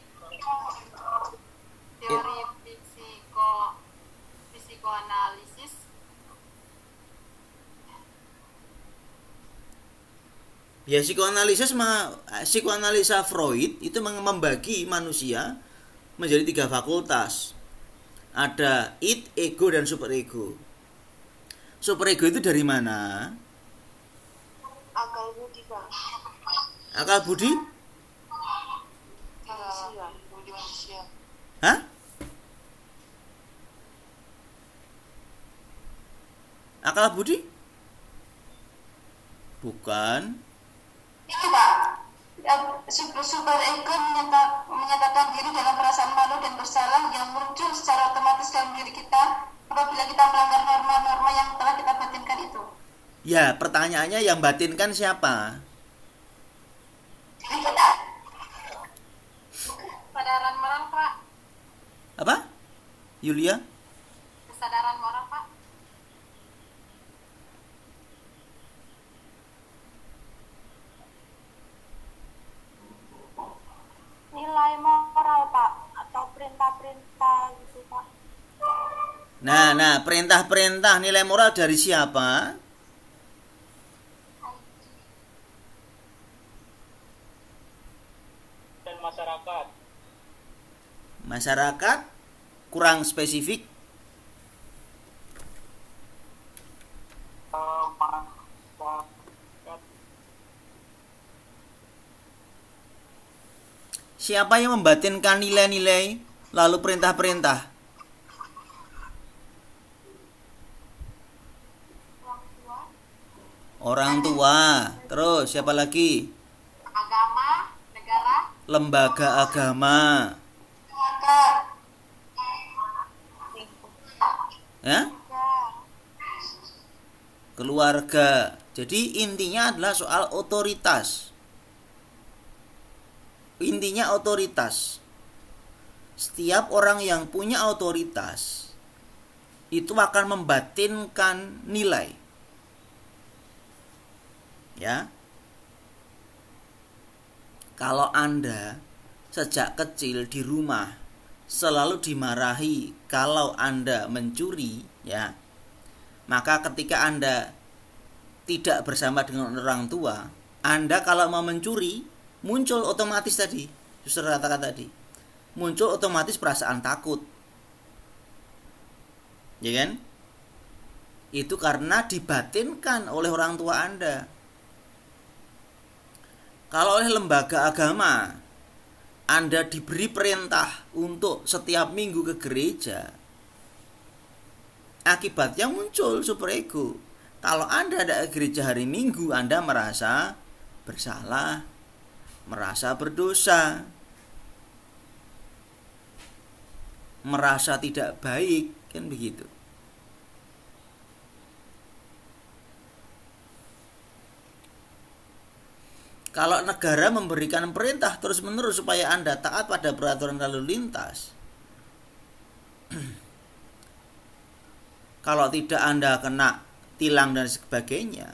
teori psikoanalisis. Ya, psikoanalisa Freud itu membagi manusia menjadi 3 fakultas. Ada id, ego, dan super ego. Super ego itu dari mana? Akal budi, Pak. Akal budi? Budi manusia. Hah? Akal budi? Bukan. Itu, Pak. Super ego menyatakan diri dalam perasaan malu dan bersalah yang muncul secara otomatis dalam diri kita apabila kita melanggar norma-norma yang telah kita batinkan itu. Ya, pertanyaannya yang batinkan siapa? Diri kita. Kesadaran moral, Pak. Apa? Yulia? Kesadaran moral, Pak. Nilai moral, Pak, atau perintah-perintah gitu, Pak. Nah, perintah-perintah nilai moral dari siapa? Dan masyarakat. Masyarakat? Kurang spesifik. Siapa yang membatinkan nilai-nilai lalu perintah-perintah? Orang tua. Terus siapa lagi? Agama, negara, Lembaga agama. keluarga. Ya? Keluarga. Jadi intinya adalah soal otoritas. Intinya otoritas. Setiap orang yang punya otoritas itu akan membatinkan nilai. Ya. Kalau Anda sejak kecil di rumah selalu dimarahi kalau Anda mencuri, ya, maka ketika Anda tidak bersama dengan orang tua, Anda kalau mau mencuri, muncul otomatis tadi, suster katakan tadi, muncul otomatis perasaan takut, ya kan? Itu karena dibatinkan oleh orang tua Anda. Kalau oleh lembaga agama Anda diberi perintah untuk setiap minggu ke gereja, akibatnya muncul superego. Kalau Anda ada ke gereja hari Minggu, Anda merasa bersalah, merasa berdosa, merasa tidak baik, kan begitu. Kalau negara memberikan perintah terus-menerus supaya Anda taat pada peraturan lalu lintas, kalau tidak Anda kena tilang dan sebagainya,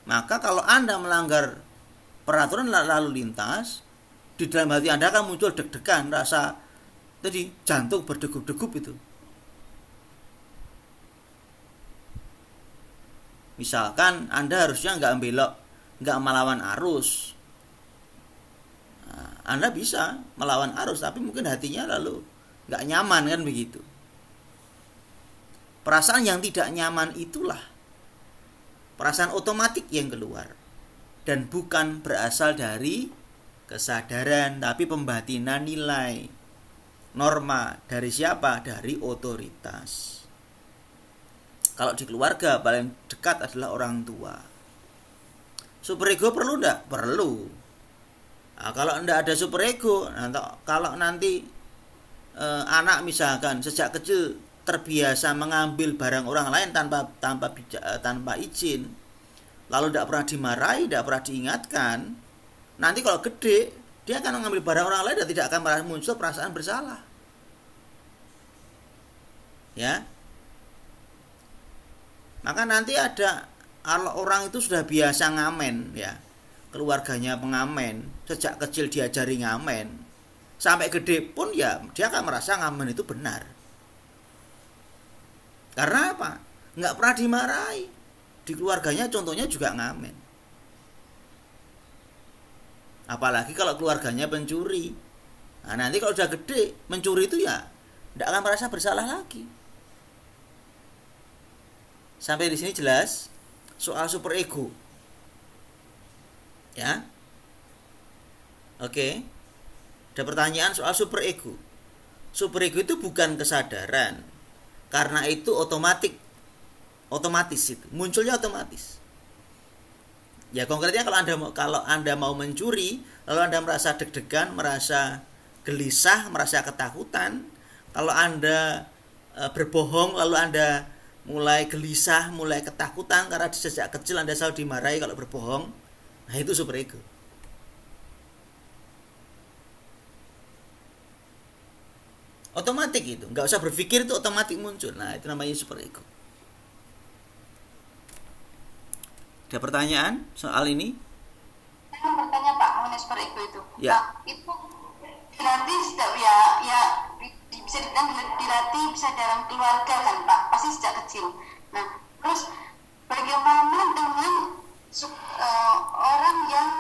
maka kalau Anda melanggar peraturan lalu lintas, di dalam hati Anda akan muncul deg-degan, rasa tadi jantung berdegup-degup itu. Misalkan Anda harusnya nggak belok, nggak melawan arus. Nah, Anda bisa melawan arus, tapi mungkin hatinya lalu nggak nyaman, kan begitu. Perasaan yang tidak nyaman itulah perasaan otomatik yang keluar, dan bukan berasal dari kesadaran, tapi pembatinan nilai norma. Dari siapa? Dari otoritas. Kalau di keluarga paling dekat adalah orang tua. Superego perlu enggak? Perlu. Nah, kalau enggak ada superego, kalau nanti anak misalkan sejak kecil terbiasa mengambil barang orang lain tanpa izin, lalu tidak pernah dimarahi, tidak pernah diingatkan, nanti kalau gede dia akan mengambil barang orang lain dan tidak akan muncul perasaan bersalah. Ya. Maka nanti ada, kalau orang itu sudah biasa ngamen, ya, keluarganya pengamen, sejak kecil diajari ngamen, sampai gede pun ya dia akan merasa ngamen itu benar. Karena apa? Nggak pernah dimarahi. Di keluarganya contohnya juga ngamen. Apalagi kalau keluarganya pencuri. Nah, nanti kalau udah gede mencuri itu ya nggak akan merasa bersalah lagi. Sampai di sini jelas soal superego. Ya. Oke. Ada pertanyaan soal superego. Superego itu bukan kesadaran. Karena itu otomatis itu. Munculnya otomatis. Ya konkretnya kalau Anda mau mencuri, lalu Anda merasa deg-degan, merasa gelisah, merasa ketakutan. Kalau Anda berbohong lalu Anda mulai gelisah, mulai ketakutan karena sejak kecil Anda selalu dimarahi kalau berbohong. Nah, itu superego. Otomatis itu, nggak usah berpikir, itu otomatis muncul. Nah, itu namanya superego. Ada pertanyaan soal ini? Saya mau bertanya Pak mengenai superego itu. Ya. Nah, itu dilatih ya bisa dilatih bisa dalam keluarga kan Pak, pasti sejak kecil. Nah, terus bagaimana dengan orang yang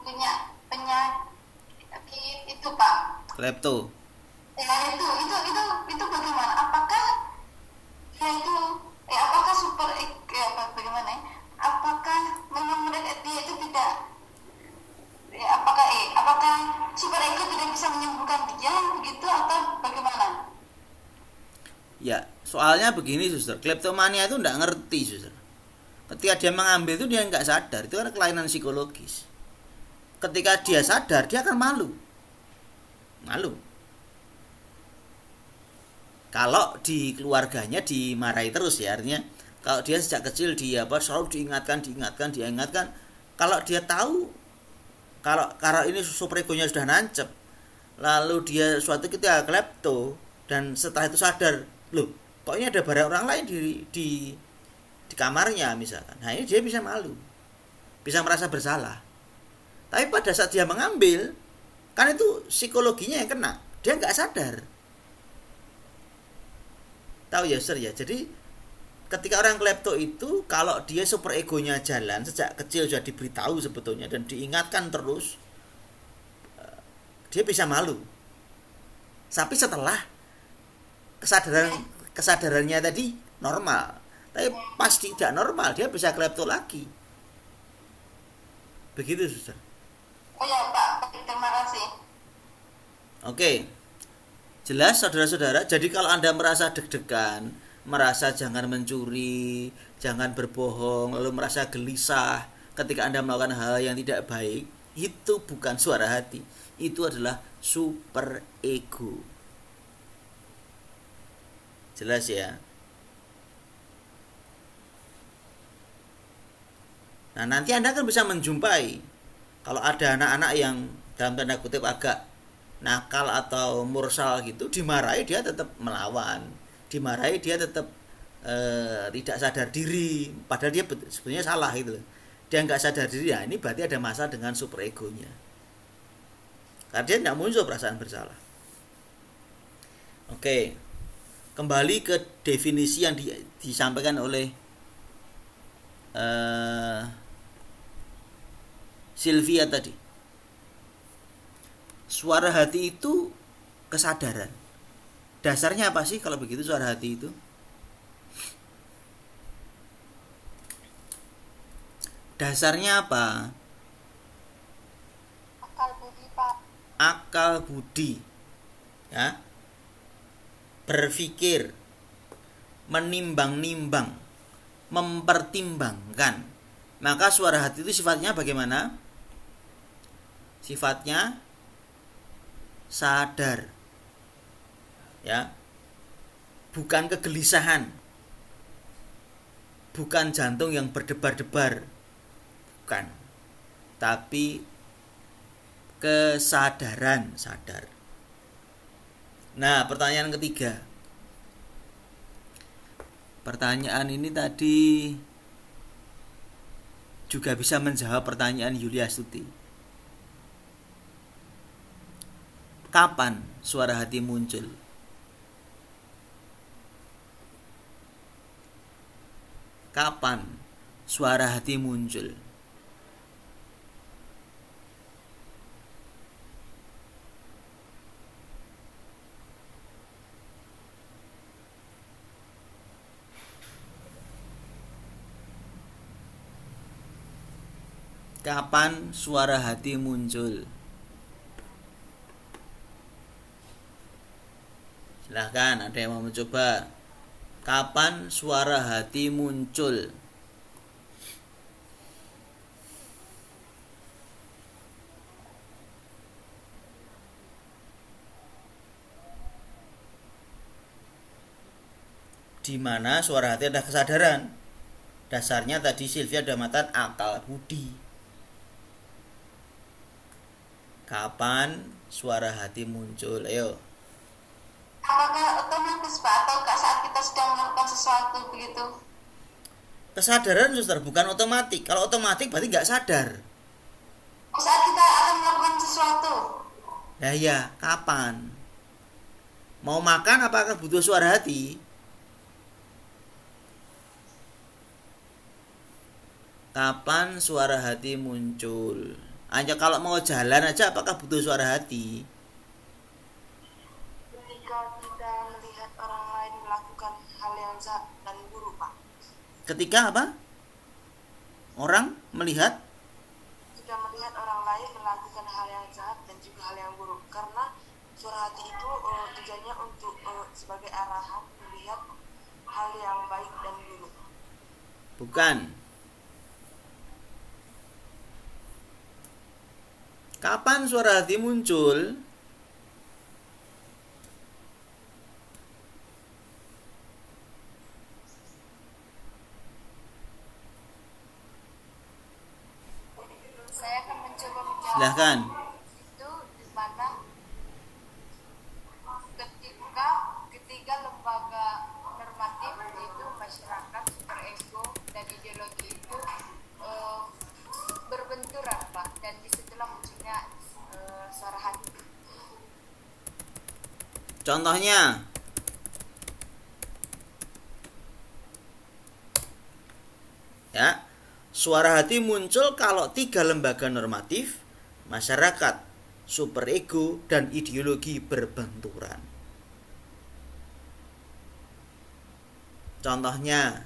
punya penyakit itu Pak? Klepto. Ya itu bagaimana? Apakah ya itu apakah bagaimana ya? Apakah memang mereka dia itu tidak apakah Soalnya begini suster, kleptomania itu nggak ngerti suster. Ketika dia mengambil itu dia nggak sadar, itu kan kelainan psikologis. Ketika dia sadar, dia akan malu. Kalau di keluarganya dimarahi terus ya, artinya kalau dia sejak kecil dia selalu diingatkan. Kalau dia tahu kalau ini super egonya sudah nancep, lalu dia suatu ketika klepto dan setelah itu sadar, loh, kok ini ada barang orang lain di kamarnya misalkan. Nah, ini dia bisa malu. Bisa merasa bersalah. Tapi pada saat dia mengambil, kan itu psikologinya yang kena. Dia nggak sadar. Tahu ya, Sir ya. Jadi ketika orang klepto itu, kalau dia super egonya jalan sejak kecil sudah diberitahu sebetulnya dan diingatkan terus, dia bisa malu. Tapi setelah kesadarannya tadi normal, tapi pas tidak normal dia bisa klepto lagi. Begitu, Suster. Oh ya Pak, terima kasih. Oke. Jelas saudara-saudara. Jadi kalau Anda merasa deg-degan, merasa jangan mencuri, jangan berbohong, lalu merasa gelisah ketika Anda melakukan hal yang tidak baik, itu bukan suara hati. Itu adalah super ego. Jelas ya. Nah, nanti Anda kan bisa menjumpai kalau ada anak-anak yang dalam tanda kutip agak nakal atau mursal gitu, dimarahi dia tetap melawan, dimarahi dia tetap tidak sadar diri, padahal dia sebenarnya salah gitu. Dia nggak sadar diri, ya ini berarti ada masalah dengan super egonya, karena dia tidak muncul perasaan bersalah. Oke, kembali ke definisi yang disampaikan oleh Sylvia tadi. Suara hati itu kesadaran. Dasarnya apa sih kalau begitu suara hati itu? Dasarnya apa? Akal budi, Pak. Akal budi. Ya. Berpikir, menimbang-nimbang, mempertimbangkan. Maka suara hati itu sifatnya bagaimana? Sifatnya sadar, ya, bukan kegelisahan, bukan jantung yang berdebar-debar, bukan, tapi kesadaran, sadar. Nah, pertanyaan ketiga. Pertanyaan ini tadi juga bisa menjawab pertanyaan Yulia Stuti. Kapan suara hati muncul? Kapan suara hati muncul? Kapan suara hati muncul? Silahkan, ada yang mau mencoba. Kapan suara hati muncul? Di mana suara hati ada kesadaran. Dasarnya tadi Sylvia ada matan akal budi. Kapan suara hati muncul? Ayo. Apakah otomatis Pak atau saat kita sedang melakukan sesuatu begitu? Kesadaran suster, bukan otomatis. Kalau otomatis berarti nggak sadar. Saat kita akan melakukan sesuatu. Nah ya, kapan? Mau makan apakah butuh suara hati? Kapan suara hati muncul? Hanya kalau mau jalan aja apakah butuh suara hati? Ketika apa? Orang melihat? Jika melihat orang lain melakukan hal yang jahat dan juga hal yang buruk. Karena suara hati itu tujuannya untuk sebagai arahan melihat hal yang baik dan buruk. Bukan. Kapan suara hati muncul? Saya akan mencoba menjawab. Silahkan. Itu di mana ketiga lembaga normatif yaitu masyarakat, superego dan ideologi itu berbenturan, Pak, dan disitulah munculnya suara hati. Contohnya, ya, suara hati muncul kalau 3 lembaga normatif, masyarakat, superego, dan ideologi berbenturan. Contohnya,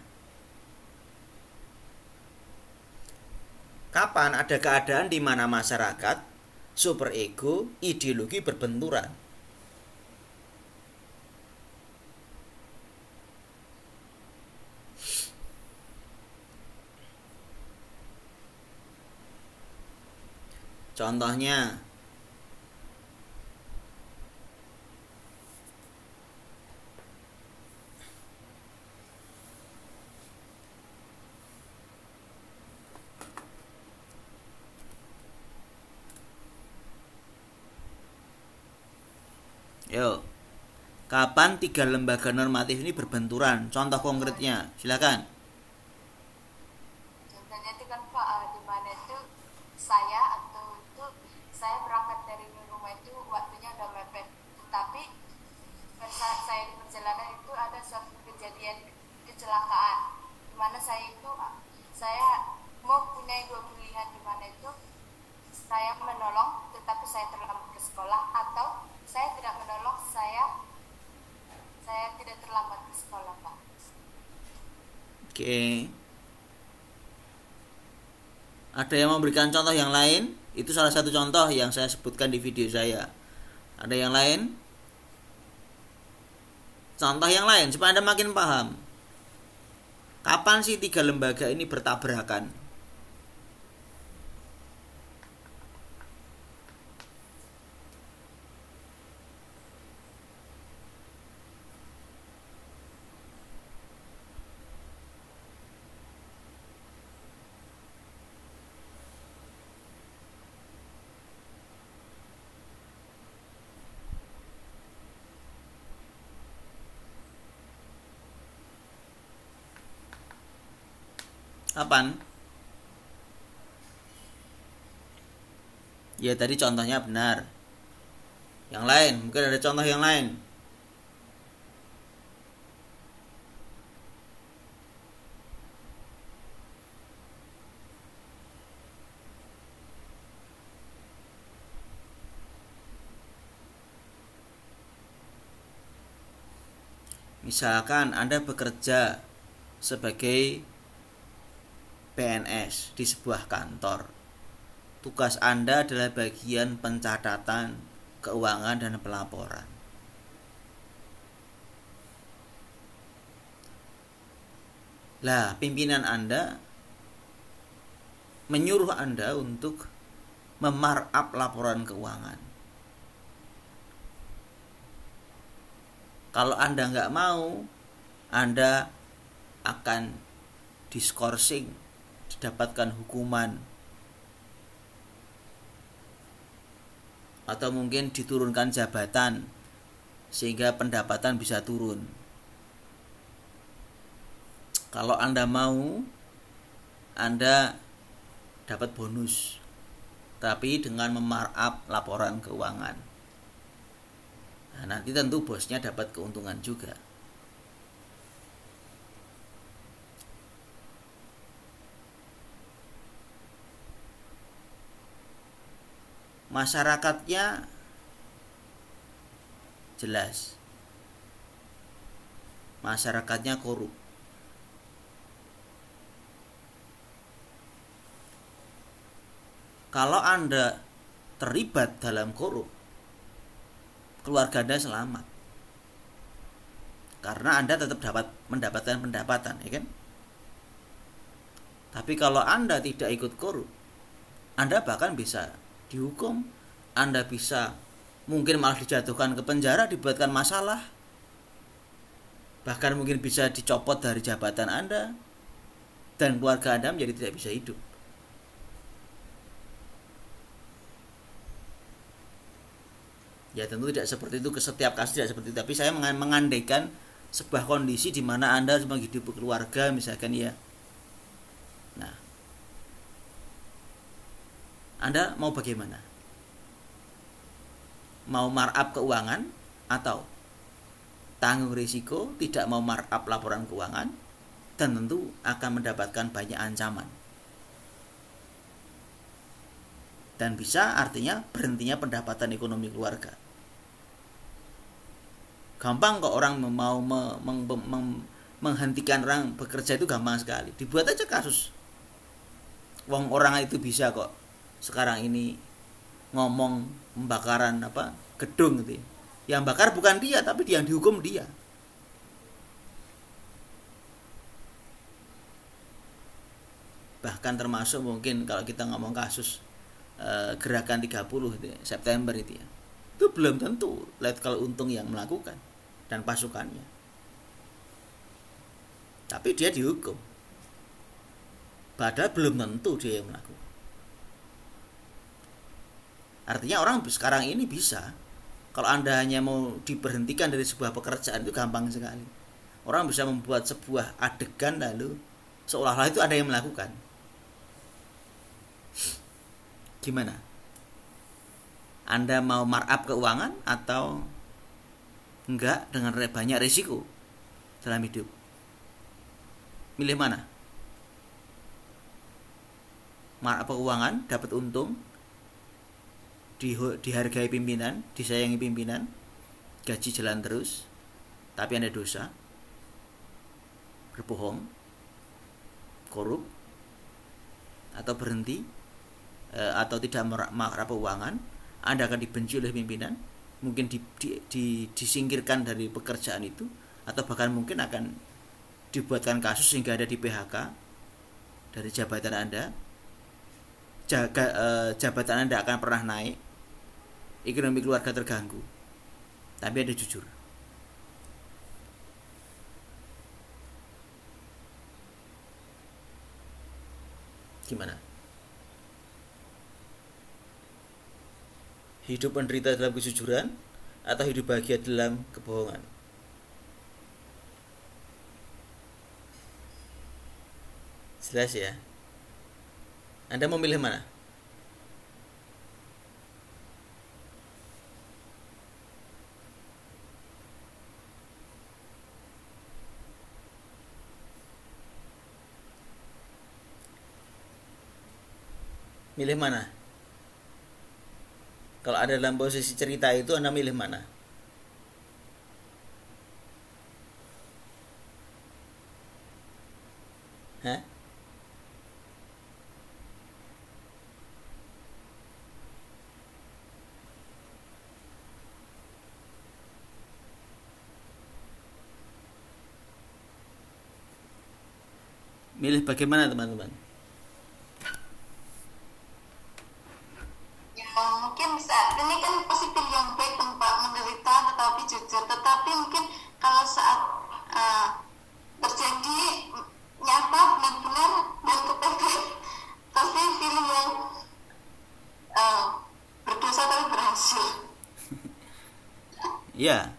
kapan ada keadaan di mana masyarakat, superego, ideologi berbenturan? Contohnya, yuk, kapan 3 lembaga normatif ini berbenturan? Contoh konkretnya, silakan. Contohnya itu kan Pak, di mana itu saya berangkat dari rumah itu waktunya udah mepet, tapi saya di perjalanan itu ada suatu kecelakaan di mana saya mau punya 2 pilihan, di mana itu saya menolong tetapi saya terlambat ke sekolah, atau saya tidak menolong, saya tidak terlambat ke sekolah, Pak. Oke. Ada yang memberikan contoh yang lain? Itu salah satu contoh yang saya sebutkan di video saya. Ada yang lain? Contoh yang lain supaya Anda makin paham. Kapan sih 3 lembaga ini bertabrakan? Kapan? Ya tadi contohnya benar. Yang lain, mungkin ada contoh yang lain. Misalkan Anda bekerja sebagai PNS di sebuah kantor. Tugas Anda adalah bagian pencatatan, keuangan, dan pelaporan. Lah, pimpinan Anda menyuruh Anda untuk memarkup laporan keuangan. Kalau Anda nggak mau, Anda akan diskorsing, didapatkan hukuman, atau mungkin diturunkan jabatan sehingga pendapatan bisa turun. Kalau Anda mau, Anda dapat bonus, tapi dengan memarkup laporan keuangan. Nah, nanti tentu bosnya dapat keuntungan juga. Masyarakatnya jelas, masyarakatnya korup. Kalau Anda terlibat dalam korup, keluarga Anda selamat. karena Anda tetap dapat mendapatkan pendapatan, ya kan? Tapi kalau Anda tidak ikut korup, Anda bahkan bisa dihukum, Anda bisa mungkin malah dijatuhkan ke penjara, dibuatkan masalah, bahkan mungkin bisa dicopot dari jabatan Anda, dan keluarga Anda menjadi tidak bisa hidup. Ya tentu tidak seperti itu, ke setiap kasus tidak seperti itu, tapi saya mengandaikan sebuah kondisi di mana Anda harus menghidupi keluarga misalkan ya. Nah, Anda mau bagaimana? Mau markup keuangan atau tanggung risiko tidak mau markup laporan keuangan, dan tentu akan mendapatkan banyak ancaman. Dan bisa artinya berhentinya pendapatan ekonomi keluarga. Gampang kok orang mau menghentikan orang bekerja itu gampang sekali. Dibuat aja kasus. Wong orang itu bisa kok sekarang ini ngomong pembakaran gedung gitu. Yang bakar bukan dia, tapi yang dihukum dia. Bahkan termasuk mungkin kalau kita ngomong kasus gerakan 30 itu, September itu ya. Itu belum tentu Letkol Untung yang melakukan dan pasukannya. Tapi dia dihukum. Padahal belum tentu dia yang melakukan. Artinya orang sekarang ini bisa, kalau Anda hanya mau diberhentikan dari sebuah pekerjaan itu gampang sekali. Orang bisa membuat sebuah adegan lalu seolah-olah itu ada yang melakukan. Gimana? Anda mau markup keuangan atau enggak dengan banyak risiko dalam hidup? Milih mana? Markup keuangan, dapat untung, dihargai pimpinan, disayangi pimpinan, gaji jalan terus, tapi Anda dosa, berbohong, korup, atau berhenti, atau tidak markup keuangan, Anda akan dibenci oleh pimpinan, mungkin disingkirkan dari pekerjaan itu, atau bahkan mungkin akan dibuatkan kasus sehingga Anda di PHK dari jabatan Anda. Jabatan Anda akan pernah naik, ekonomi keluarga terganggu, tapi Anda jujur. Gimana? Hidup menderita dalam kejujuran atau hidup bahagia dalam kebohongan? Jelas ya. Anda mau milih mana? Milih mana? Kalau ada dalam posisi cerita itu, Anda milih mana? Hah? Milih bagaimana teman-teman? Ya mungkin saat ini kan positif yang baik tempat menderita tetapi jujur, tetapi mungkin kalau saat terjadi nyata benar-benar dan kepepet, tapi pilih yang berdosa tapi berhasil. Ya,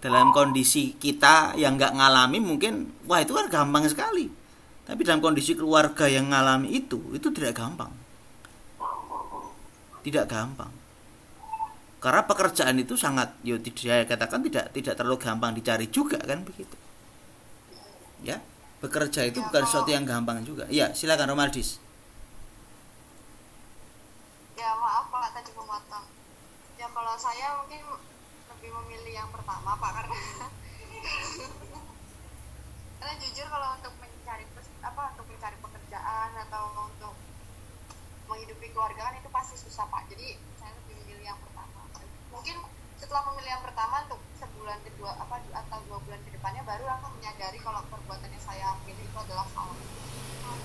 dalam kondisi kita yang nggak ngalami mungkin, wah itu kan gampang sekali. Tapi dalam kondisi keluarga yang ngalami itu tidak gampang. Tidak gampang. Karena pekerjaan itu sangat, saya katakan tidak terlalu gampang dicari juga kan begitu. Ya, bekerja itu bukan sesuatu yang gampang juga. Ya, silakan Romaldis. Ya maaf Pak tadi memotong. Ya kalau saya mungkin lebih memilih yang pertama Pak, karena jujur kalau untuk mencari pekerjaan atau untuk menghidupi keluarga kan itu pasti susah Pak. Jadi saya lebih memilih yang pertama. Mungkin setelah pemilihan pertama untuk sebulan kedua atau 2 bulan ke depannya baru aku menyadari kalau perbuatan yang saya pilih itu adalah salah.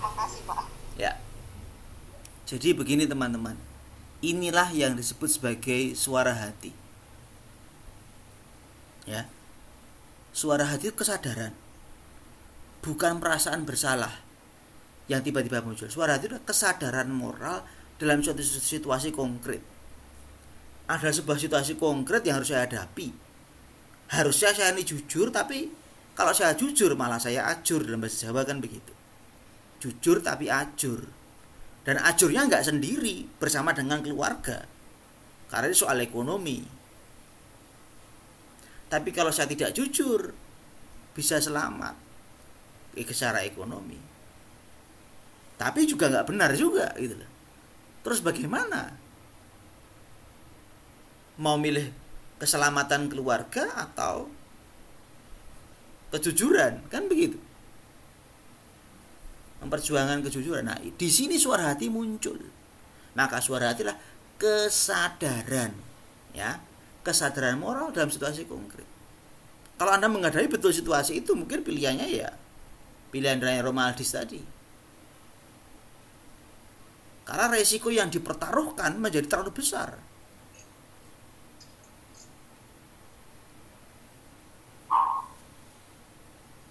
Makasih Pak. Ya. Jadi begini teman-teman. Inilah yang disebut sebagai suara hati. Ya. Suara hati itu kesadaran. Bukan perasaan bersalah yang tiba-tiba muncul. Suara hati itu kesadaran moral dalam suatu situasi konkret. Ada sebuah situasi konkret yang harus saya hadapi. Harusnya saya ini jujur, tapi kalau saya jujur malah saya ajur, dalam bahasa Jawa kan begitu. Jujur tapi ajur. Dan ajurnya nggak sendiri, bersama dengan keluarga. Karena ini soal ekonomi. Tapi kalau saya tidak jujur, bisa selamat secara ekonomi. Tapi juga nggak benar juga gitu loh. Terus bagaimana? Mau milih keselamatan keluarga atau kejujuran, kan begitu? Memperjuangkan kejujuran. Nah, di sini suara hati muncul. Maka suara hati adalah kesadaran, ya, kesadaran moral dalam situasi konkret. Kalau Anda menghadapi betul situasi itu, mungkin pilihannya ya pilihan dari Romaldis tadi. Karena resiko yang dipertaruhkan menjadi terlalu besar.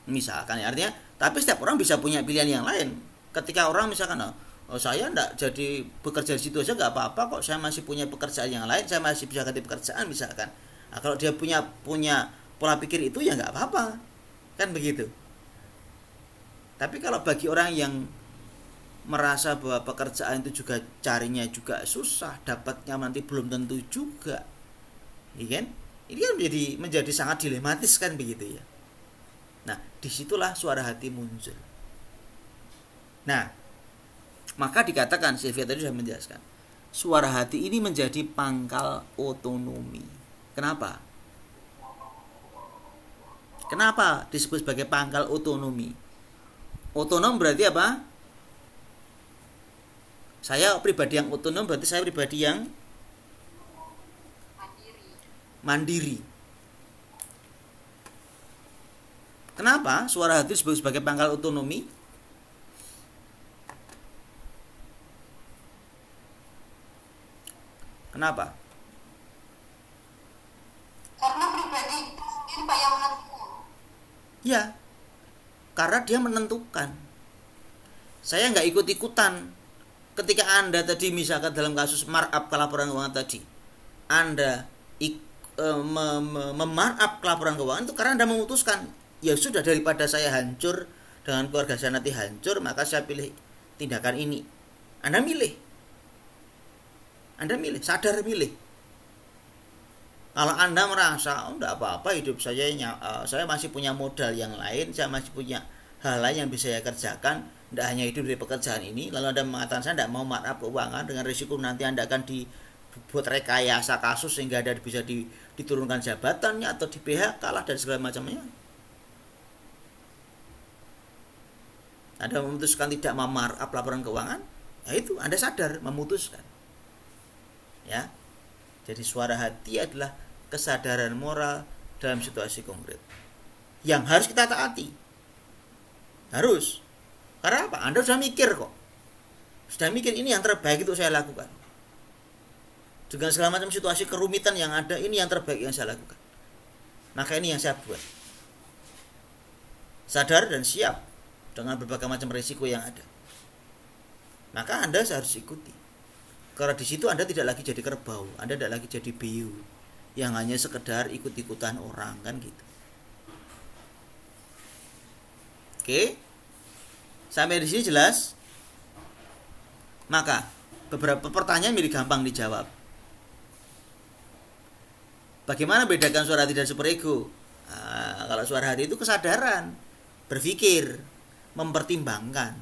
Misalkan ya, artinya, tapi setiap orang bisa punya pilihan yang lain. Ketika orang misalkan, oh saya enggak jadi bekerja di situ aja enggak apa-apa kok, saya masih punya pekerjaan yang lain, saya masih bisa ganti pekerjaan misalkan. Nah, kalau dia punya pola pikir itu ya enggak apa-apa. Kan begitu. Tapi kalau bagi orang yang merasa bahwa pekerjaan itu juga carinya juga susah, dapatnya nanti belum tentu juga, ya kan? Ini kan menjadi sangat dilematis kan begitu ya. Nah, disitulah suara hati muncul. Nah, maka dikatakan, Sylvia tadi sudah menjelaskan, suara hati ini menjadi pangkal otonomi. Kenapa? Kenapa disebut sebagai pangkal otonomi? Otonom berarti apa? Saya pribadi yang otonom berarti saya pribadi yang mandiri. Kenapa suara hati disebut sebagai pangkal otonomi? Kenapa? Karena pribadi sendiri Pak yang menentukan. Ya, karena dia menentukan. Saya nggak ikut-ikutan. Ketika Anda tadi misalkan dalam kasus markup laporan keuangan tadi, Anda memarkup laporan keuangan itu karena Anda memutuskan, ya sudah, daripada saya hancur dengan keluarga saya nanti hancur, maka saya pilih tindakan ini. Anda milih, sadar milih. Kalau Anda merasa enggak apa-apa hidup saya masih punya modal yang lain, saya masih punya hal lain yang bisa saya kerjakan, tidak hanya hidup dari pekerjaan ini, lalu Anda mengatakan saya tidak mau markup keuangan dengan risiko nanti Anda akan dibuat rekayasa kasus sehingga Anda bisa diturunkan jabatannya atau di PHK lah dan segala macamnya. Anda memutuskan tidak mau markup laporan keuangan, ya itu Anda sadar memutuskan. Ya. Jadi suara hati adalah kesadaran moral dalam situasi konkret yang harus kita taati. Harus. Karena apa? Anda sudah mikir kok. Sudah mikir ini yang terbaik itu saya lakukan. Dengan segala macam situasi kerumitan yang ada, ini yang terbaik yang saya lakukan. Maka ini yang saya buat. Sadar dan siap dengan berbagai macam risiko yang ada. Maka Anda harus ikuti. Karena di situ Anda tidak lagi jadi kerbau, Anda tidak lagi jadi biu yang hanya sekedar ikut-ikutan orang, kan gitu. Oke. Sampai di sini jelas? Maka beberapa pertanyaan mirip gampang dijawab. Bagaimana bedakan suara hati dan superego? Nah, kalau suara hati itu kesadaran, berpikir, mempertimbangkan.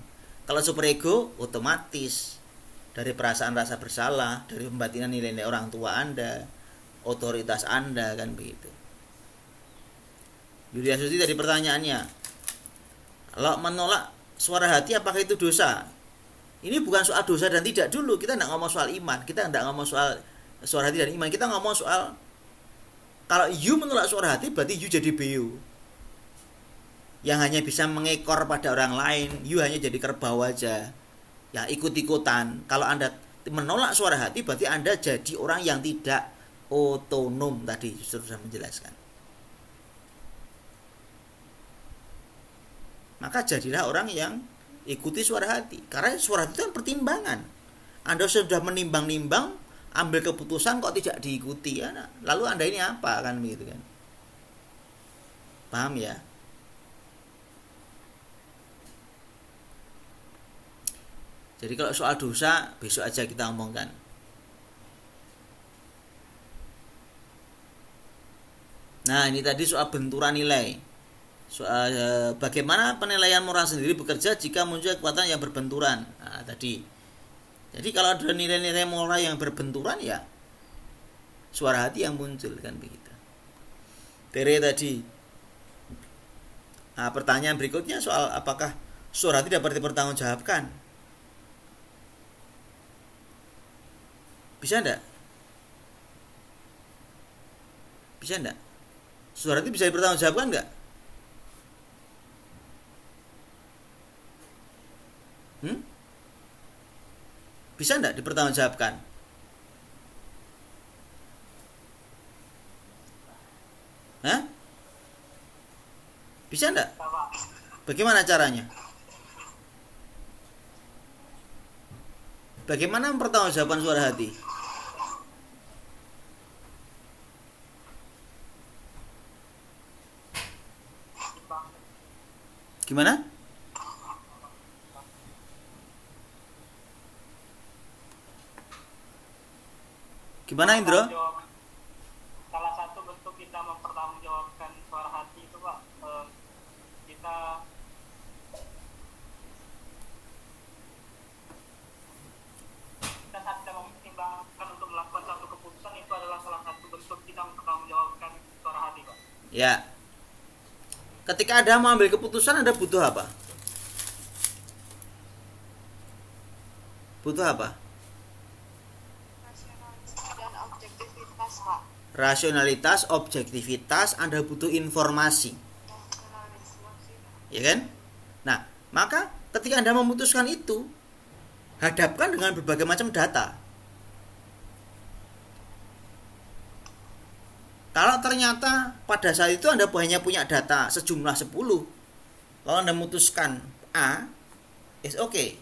Kalau superego otomatis dari perasaan rasa bersalah, dari pembatinan nilai-nilai orang tua Anda, otoritas Anda, kan begitu. Yulia Suti tadi pertanyaannya, kalau menolak suara hati apakah itu dosa? Ini bukan soal dosa dan tidak dulu. Kita tidak ngomong soal iman, kita tidak ngomong soal suara hati dan iman, kita ngomong soal Kalau you menolak suara hati berarti you jadi beo yang hanya bisa mengekor pada orang lain. You hanya jadi kerbau aja, ya ikut-ikutan. Kalau Anda menolak suara hati berarti Anda jadi orang yang tidak otonom. Tadi sudah menjelaskan. Maka jadilah orang yang ikuti suara hati. Karena suara hati itu kan pertimbangan. Anda sudah menimbang-nimbang, ambil keputusan kok tidak diikuti ya. Lalu Anda ini apa kan begitu kan? Paham ya? Jadi kalau soal dosa besok aja kita omongkan. Nah, ini tadi soal benturan nilai. Soal bagaimana penilaian moral sendiri bekerja jika muncul kekuatan yang berbenturan. Nah, tadi. Jadi kalau ada nilai-nilai moral yang berbenturan ya suara hati yang muncul kan begitu. Tere tadi. Nah, pertanyaan berikutnya soal apakah suara hati dapat dipertanggungjawabkan? Bisa enggak? Bisa enggak? Suara hati bisa dipertanggungjawabkan enggak? Bisa enggak dipertanggungjawabkan? Hah? Bisa enggak? Bagaimana caranya? Bagaimana mempertanggungjawabkan suara hati? Gimana? Gimana Indro? Salah satu bentuk kita mempertanggungjawabkan suara hati itu Pak, kita saat kita mempertimbangkan untuk melakukan satu keputusan itu adalah salah satu bentuk kita mempertanggungjawabkan suara hati Pak. Ya. Ketika Anda mau ambil keputusan, Anda butuh apa? Butuh apa? Dan objektivitas, Pak. Rasionalitas, objektivitas, Anda butuh informasi. Ya kan? Nah, maka ketika Anda memutuskan itu, hadapkan dengan berbagai macam data. Kalau ternyata pada saat itu Anda hanya punya data sejumlah 10, kalau Anda memutuskan A, is okay.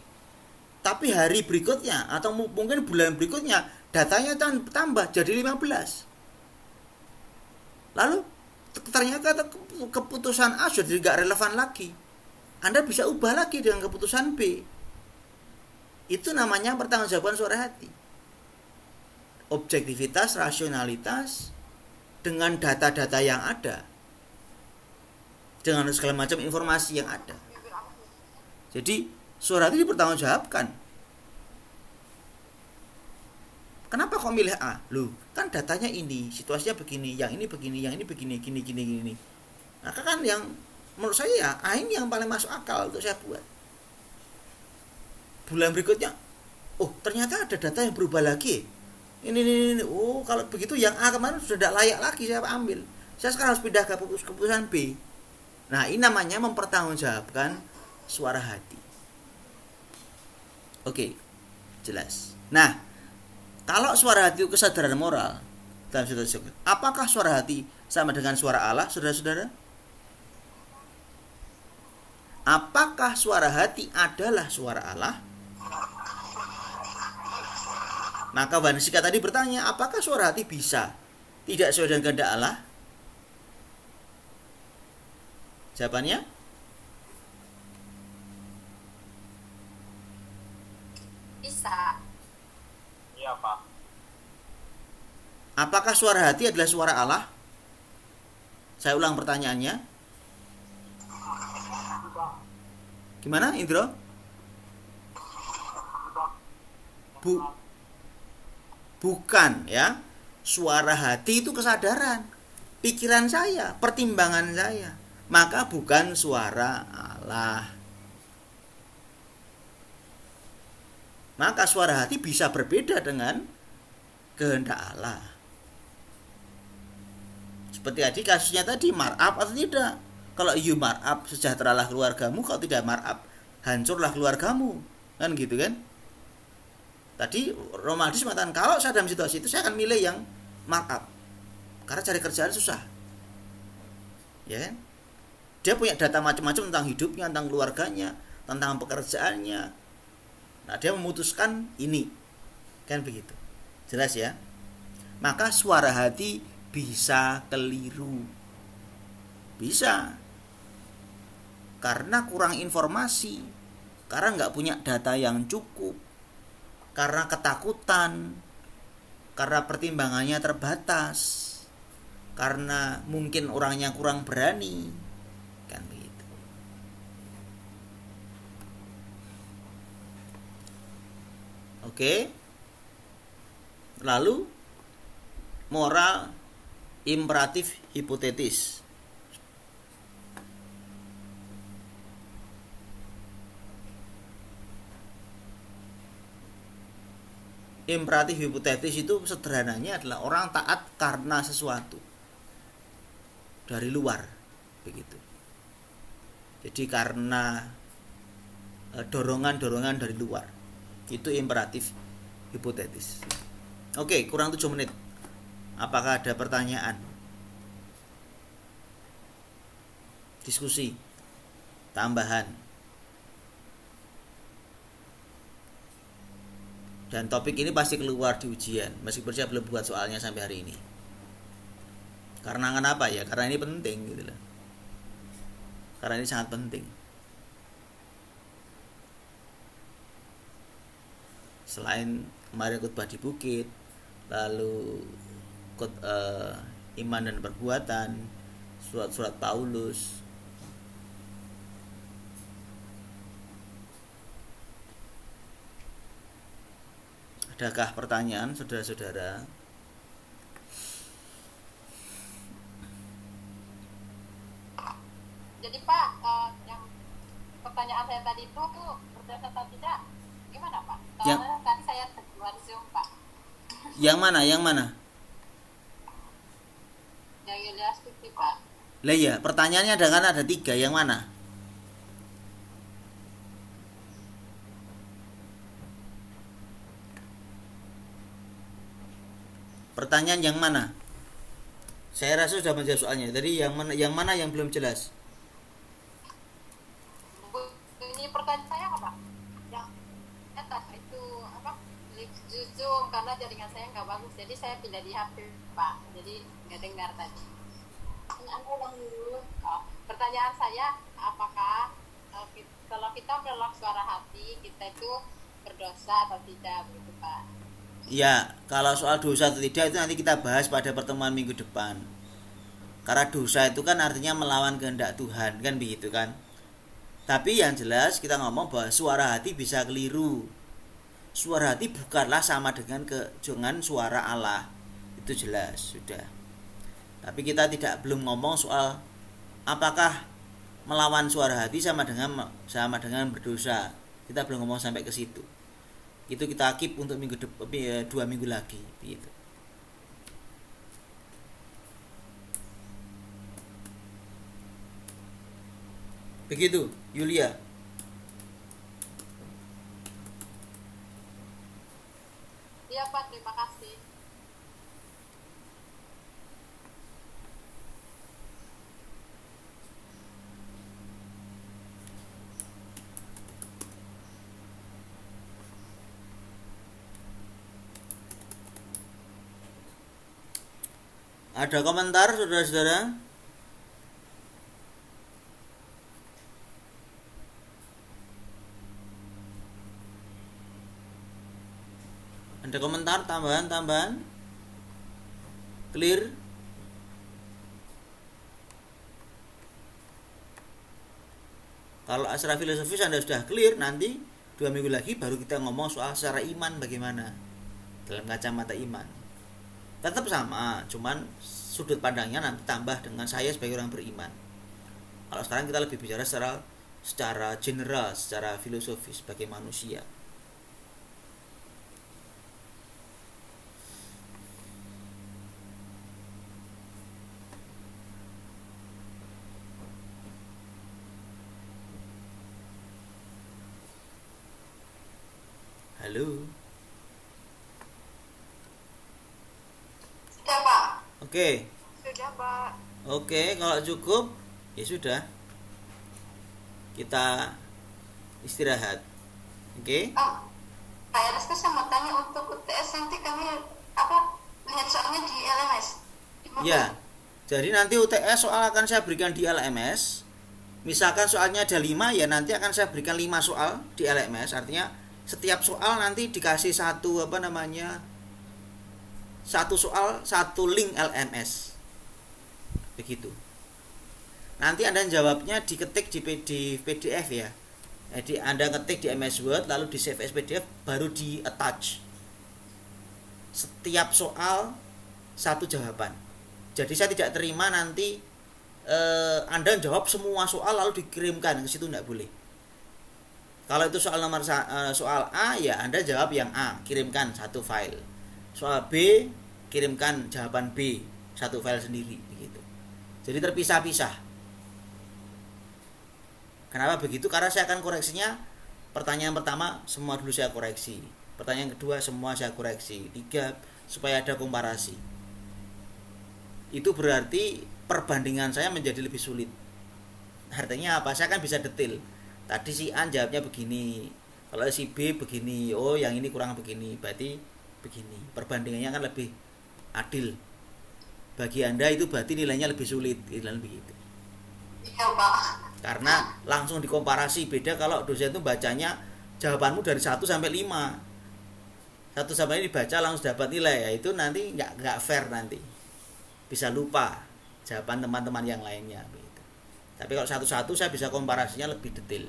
Tapi hari berikutnya atau mungkin bulan berikutnya datanya tambah jadi 15. Lalu ternyata keputusan A sudah tidak relevan lagi. Anda bisa ubah lagi dengan keputusan B. Itu namanya pertanggungjawaban suara hati. Objektivitas, rasionalitas dengan data-data yang ada, dengan segala macam informasi yang ada. Jadi suara hati dipertanggungjawabkan. Kenapa kok milih A? Loh, kan datanya ini, situasinya begini, yang ini begini, yang ini begini, gini. Maka kan yang menurut saya ya A ini yang paling masuk akal untuk saya buat. Bulan berikutnya, oh ternyata ada data yang berubah lagi. Ini. Oh kalau begitu yang A kemarin sudah tidak layak lagi saya ambil. Saya sekarang harus pindah ke keputusan B. Nah ini namanya mempertanggungjawabkan suara hati. Oke, jelas. Nah, kalau suara hati itu kesadaran moral dalam situasi, apakah suara hati sama dengan suara Allah, saudara-saudara? Apakah suara hati adalah suara Allah? Maka Vansika tadi bertanya, apakah suara hati bisa tidak sesuai dengan kehendak Allah? Jawabannya? Bisa. Iya Pak. Apakah suara hati adalah suara Allah? Saya ulang pertanyaannya. Gimana, Indro? Bukan ya. Suara hati itu kesadaran, pikiran saya, pertimbangan saya. Maka bukan suara Allah. Maka suara hati bisa berbeda dengan kehendak Allah. Seperti tadi kasusnya tadi, markup atau tidak. Kalau you markup, sejahteralah keluargamu. Kalau tidak markup, hancurlah keluargamu. Kan gitu kan. Tadi Romadis mengatakan, kalau saya dalam situasi itu saya akan milih yang markup, karena cari kerjaan susah. Ya kan? Dia punya data macam-macam tentang hidupnya, tentang keluarganya, tentang pekerjaannya. Nah, dia memutuskan ini. Kan begitu. Jelas ya? Maka suara hati bisa keliru. Bisa. Karena kurang informasi. Karena nggak punya data yang cukup. Karena ketakutan. Karena pertimbangannya terbatas. Karena mungkin orangnya kurang berani. Kan begitu. Oke. Lalu moral imperatif hipotetis. Imperatif hipotetis itu sederhananya adalah orang taat karena sesuatu dari luar, begitu. Jadi karena dorongan-dorongan dari luar. Itu imperatif hipotetis. Oke, kurang 7 menit. Apakah ada pertanyaan? Diskusi tambahan. Dan topik ini pasti keluar di ujian, meskipun saya belum buat soalnya sampai hari ini. Karena kenapa ya? Karena ini penting gitu loh. Karena ini sangat penting. Selain kemarin khotbah di bukit, lalu iman dan perbuatan, surat-surat Paulus. Adakah pertanyaan, saudara-saudara? Jadi Pak, yang pertanyaan saya tadi itu berdasar atau tidak, gimana Pak? Soalnya kan saya terluar Zoom Pak. Yang mana? Yang mana? Yang Yulias Tuti Pak. Lah ya, pertanyaannya ada 3, yang mana? Pertanyaan yang mana? Saya rasa sudah menjawab soalnya. Jadi yang mana yang belum jelas? Ini pertanyaan saya apa? Yang atas itu apa? Zoom karena jaringan saya nggak bagus, jadi saya tidak di HP Pak. Jadi nggak dengar tadi. Pertanyaan saya, apakah kalau kita menolak suara hati, kita itu berdosa atau tidak, begitu Pak? Ya, kalau soal dosa atau tidak itu nanti kita bahas pada pertemuan minggu depan. Karena dosa itu kan artinya melawan kehendak Tuhan, kan begitu kan? Tapi yang jelas kita ngomong bahwa suara hati bisa keliru. Suara hati bukanlah sama dengan suara Allah. Itu jelas, sudah. Tapi kita belum ngomong soal apakah melawan suara hati sama dengan berdosa. Kita belum ngomong sampai ke situ. Itu kita keep untuk 2 minggu lagi gitu. Begitu, Yulia. Iya Pak, terima kasih. Ada komentar saudara-saudara? Ada komentar tambahan? Clear? Kalau secara filosofis Anda sudah clear, nanti 2 minggu lagi baru kita ngomong soal secara iman bagaimana dalam kacamata iman. Tetap sama, cuman sudut pandangnya nanti tambah dengan saya sebagai orang beriman. Kalau sekarang kita lebih bicara secara general, secara filosofis sebagai manusia. Halo. Sudah Pak. Oke. Sudah, Pak. Oke, kalau cukup ya sudah. Kita istirahat. Oke. Pak RSK saya mau tanya untuk UTS nanti kami lihat soalnya di LMS. Ya. Jadi nanti UTS soal akan saya berikan di LMS. Misalkan soalnya ada 5, ya nanti akan saya berikan 5 soal di LMS. Artinya setiap soal nanti dikasih satu satu soal, satu link LMS. Begitu. Nanti Anda jawabnya diketik di PDF ya. Jadi Anda ketik di MS Word lalu di save as PDF baru di attach. Setiap soal satu jawaban. Jadi saya tidak terima nanti Anda jawab semua soal lalu dikirimkan ke situ, tidak boleh. Kalau itu soal soal A, ya Anda jawab yang A, kirimkan satu file. Soal B, kirimkan jawaban B, satu file sendiri begitu. Jadi terpisah-pisah. Kenapa begitu? Karena saya akan koreksinya. Pertanyaan pertama semua dulu saya koreksi. Pertanyaan kedua semua saya koreksi. 3 supaya ada komparasi. Itu berarti perbandingan saya menjadi lebih sulit. Artinya apa? Saya kan bisa detail. Tadi si A jawabnya begini, kalau si B begini, oh yang ini kurang begini, berarti begini. Perbandingannya kan lebih adil. Bagi Anda itu berarti nilainya lebih sulit, nilainya begitu. Iya Pak. Karena langsung dikomparasi. Beda kalau dosen itu bacanya jawabanmu dari 1 sampai 5. 1 sampai ini dibaca langsung dapat nilai, ya itu nanti nggak fair nanti. Bisa lupa jawaban teman-teman yang lainnya begitu. Tapi kalau satu-satu saya bisa komparasinya lebih detail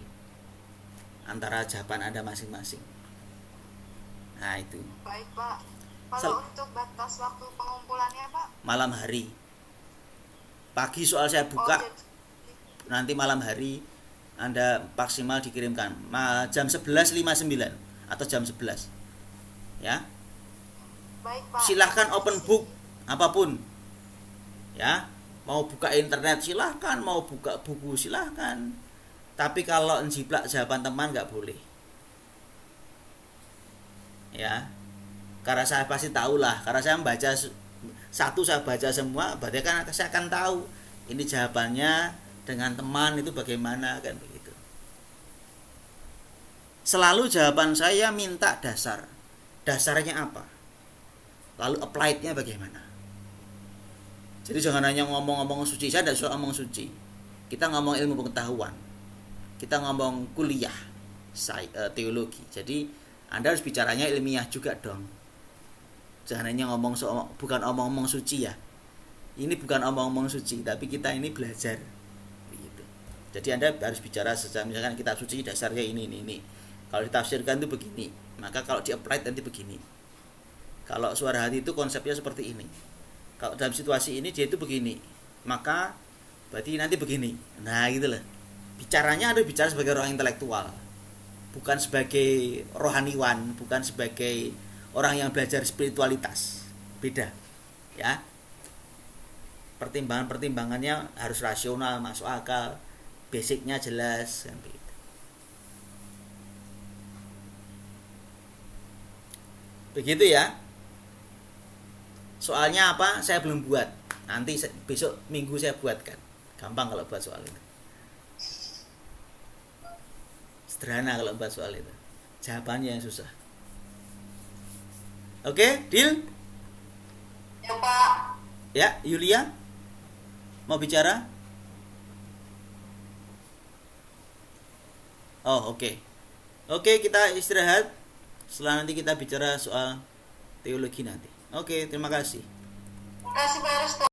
antara jawaban Anda masing-masing. Nah itu. Baik, Pak. Kalau untuk batas waktu pengumpulannya, Pak? Malam hari. Pagi soal saya buka. Nanti malam hari Anda maksimal dikirimkan jam 11.59 atau jam 11. Ya. Baik, Pak. Silahkan open book apapun. Ya. Mau buka internet silahkan, mau buka buku silahkan. Tapi kalau menjiplak jawaban teman nggak boleh. Ya. Karena saya pasti tahulah, karena saya membaca satu saya baca semua, berarti kan saya akan tahu ini jawabannya dengan teman itu bagaimana kan begitu. Selalu jawaban saya minta dasar. Dasarnya apa? Lalu applied-nya bagaimana? Jadi jangan hanya ngomong-ngomong suci. Saya tidak suka ngomong suci. Kita ngomong ilmu pengetahuan. Kita ngomong kuliah teologi. Jadi Anda harus bicaranya ilmiah juga dong. Jangan hanya ngomong bukan omong-omong suci ya. Ini bukan omong-omong suci, tapi kita ini belajar. Begitu. Jadi Anda harus bicara secara, misalkan kitab suci dasarnya ini. Kalau ditafsirkan itu begini, maka kalau di-apply nanti begini. Kalau suara hati itu konsepnya seperti ini. Kalau dalam situasi ini dia itu begini, maka berarti nanti begini. Nah gitu loh. Bicaranya harus bicara sebagai orang intelektual, bukan sebagai rohaniwan, bukan sebagai orang yang belajar spiritualitas. Beda ya. Pertimbangannya harus rasional, masuk akal, basicnya jelas kan begitu. Begitu ya. Soalnya apa? Saya belum buat. Nanti besok minggu saya buatkan. Gampang kalau buat soal itu. Sederhana kalau buat soal itu. Jawabannya yang susah. Oke, deal? Ya Pak. Ya, Yulia mau bicara? Oh, oke. Oke, kita istirahat. Setelah nanti kita bicara soal teologi nanti. Oke, terima kasih. Terima kasih Pak Resto.